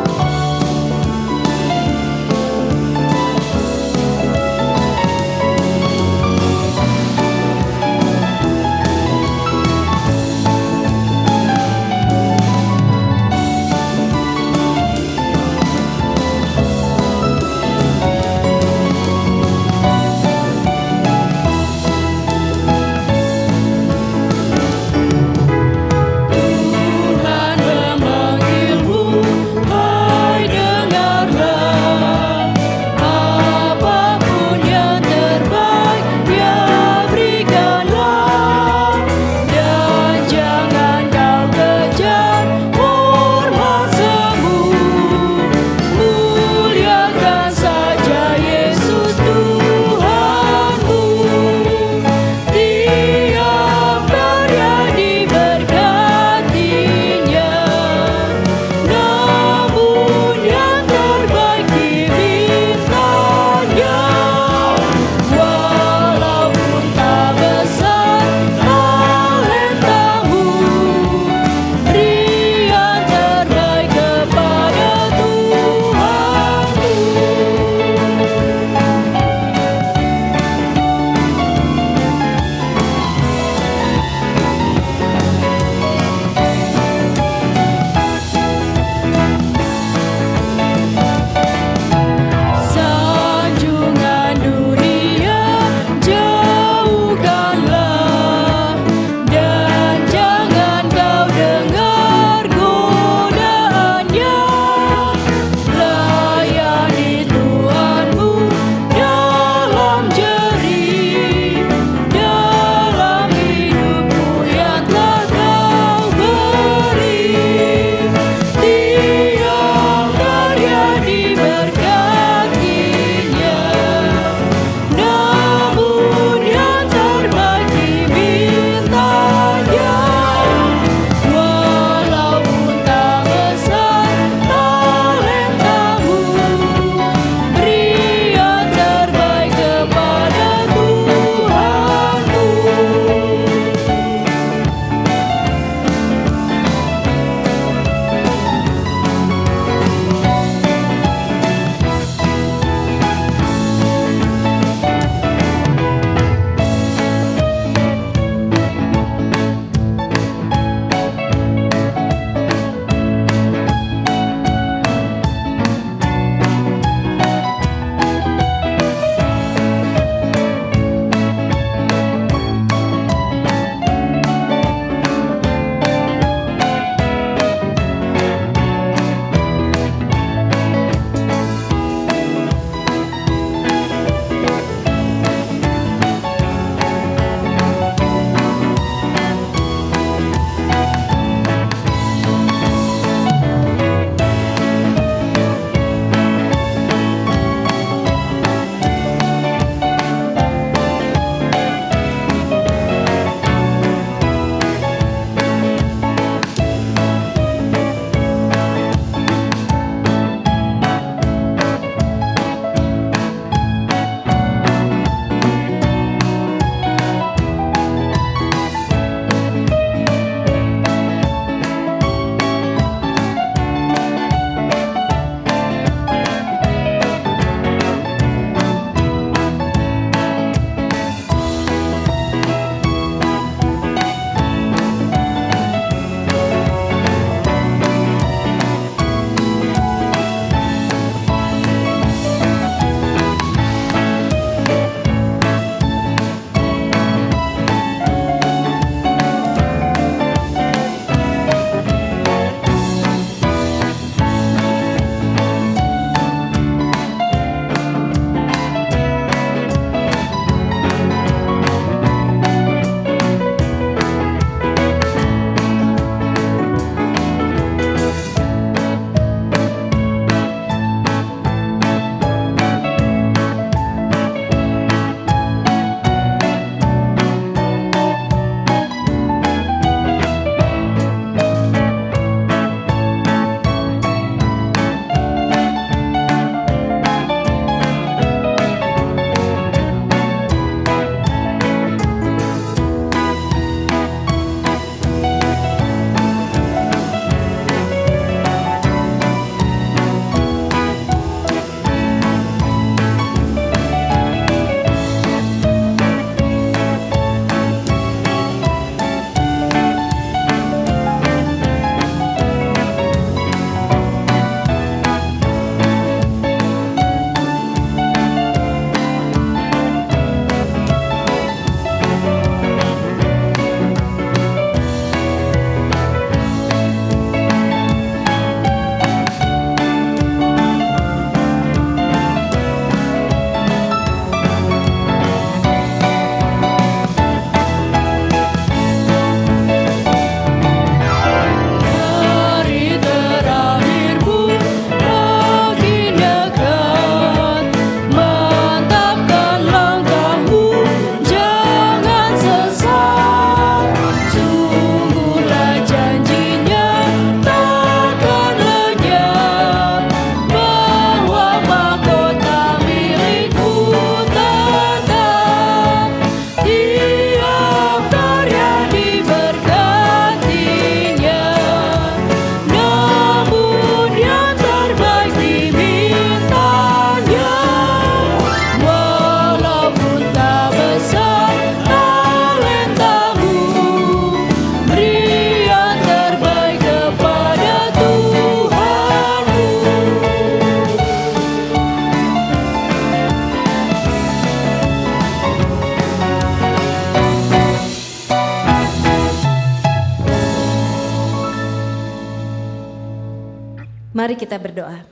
Mari kita berdoa.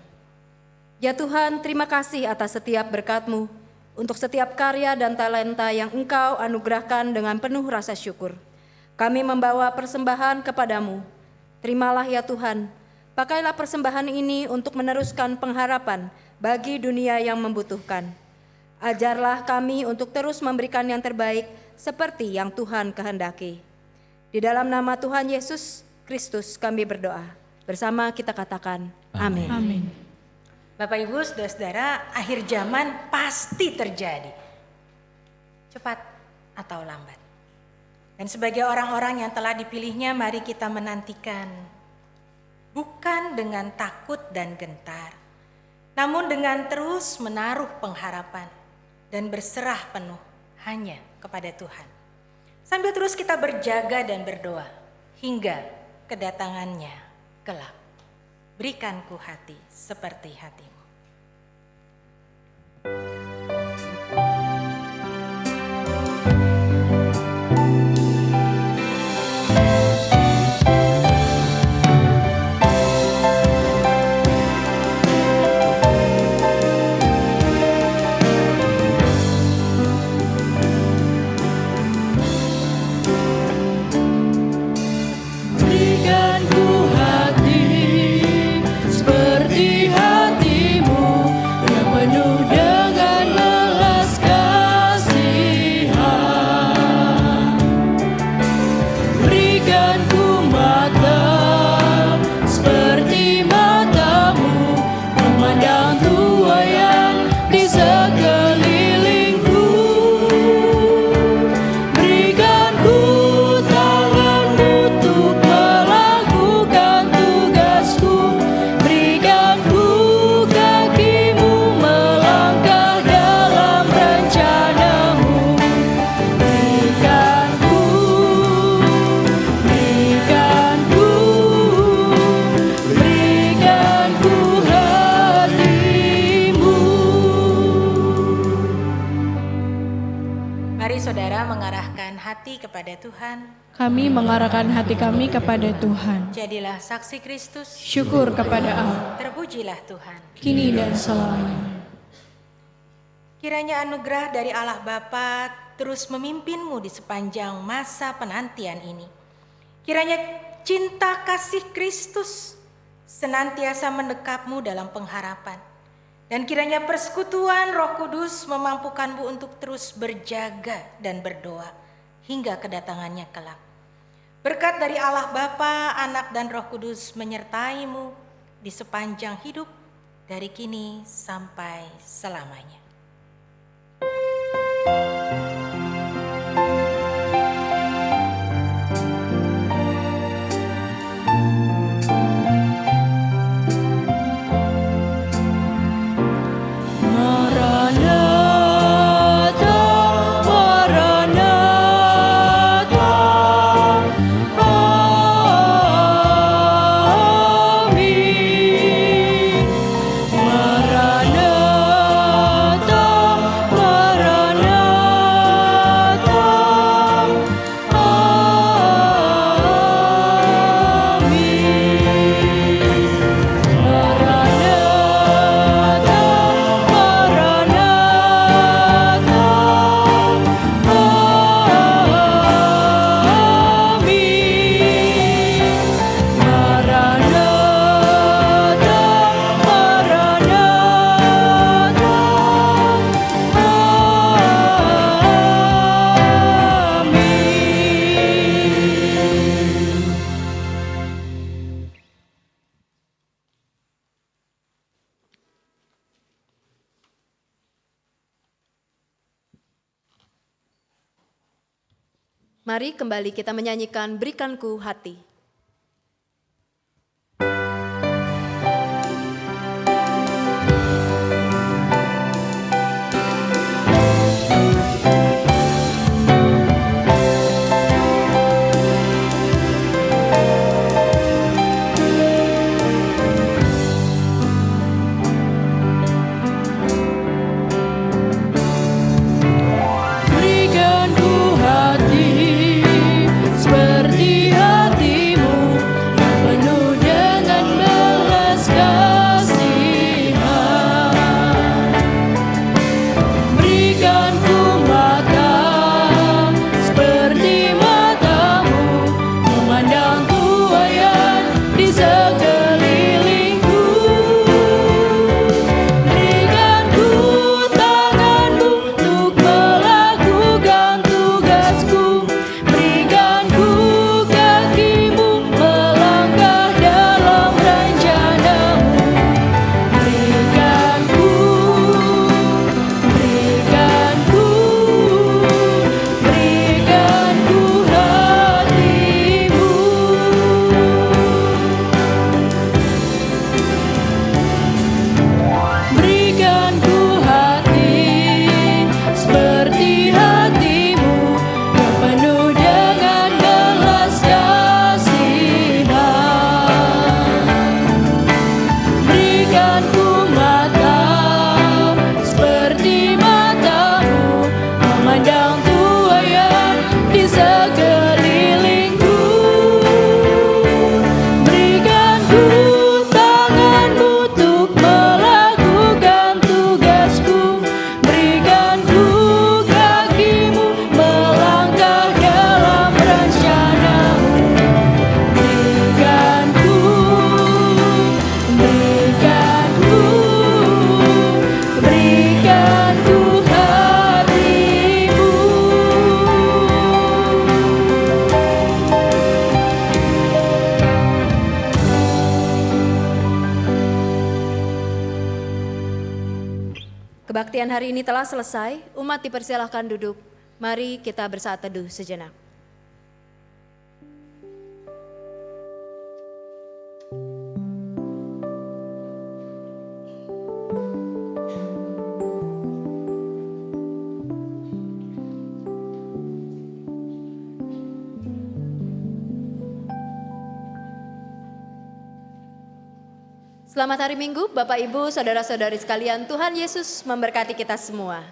Ya Tuhan, terima kasih atas setiap berkat-Mu, untuk setiap karya dan talenta yang Engkau anugerahkan dengan penuh rasa syukur. Kami membawa persembahan kepadamu. Terimalah ya Tuhan, pakailah persembahan ini untuk meneruskan pengharapan bagi dunia yang membutuhkan. Ajarlah kami untuk terus memberikan yang terbaik seperti yang Tuhan kehendaki. Di dalam nama Tuhan Yesus Kristus kami berdoa. Bersama kita katakan, amin. Amin. Bapak Ibu, saudara-saudara, akhir zaman pasti terjadi. Cepat atau lambat. Dan sebagai orang-orang yang telah dipilihnya, mari kita menantikan. Bukan dengan takut dan gentar, namun dengan terus menaruh pengharapan dan berserah penuh hanya kepada Tuhan. Sambil terus kita berjaga dan berdoa hingga kedatangannya kelak. Berikanku hati seperti hatimu. Berikan ku hati seperti hatimu, yang penuh dengan belas kasihan. Berikan ku mata seperti matamu, memandang tua yang di sekelilingku. Berikan ku tanganmu untuk melakukan tugasku. Berikan ku kakimu melangkah dalam rencanamu. Berikan ku hatimu. Mari saudara mengarahkan hati kepada Tuhan. Kami mengarahkan hati kami kepada Tuhan. Jadilah saksi Kristus. Syukur kepada Allah, Terpujilah Tuhan. kini dan selamanya. Kiranya anugerah dari Allah Bapa terus memimpinmu di sepanjang masa penantian ini. Kiranya cinta kasih Kristus senantiasa mendekapmu dalam pengharapan. Dan kiranya persekutuan Roh Kudus memampukanmu untuk terus berjaga dan berdoa hingga kedatangannya kelak. Berkat dari Allah Bapa, Anak dan Roh Kudus menyertaimu di sepanjang hidup dari kini sampai selamanya. Maranatha, Maranatha, amin. Maranatha, Maranatha, Mari kembali kita menyanyikan Berikanku Hati. Berikan ku hati seperti hatimu. Kebaktian hari ini telah selesai, umat dipersilahkan duduk. Mari kita bersaat teduh sejenak. Selamat hari Minggu, Bapak Ibu, saudara-saudari sekalian. Tuhan Yesus memberkati kita semua.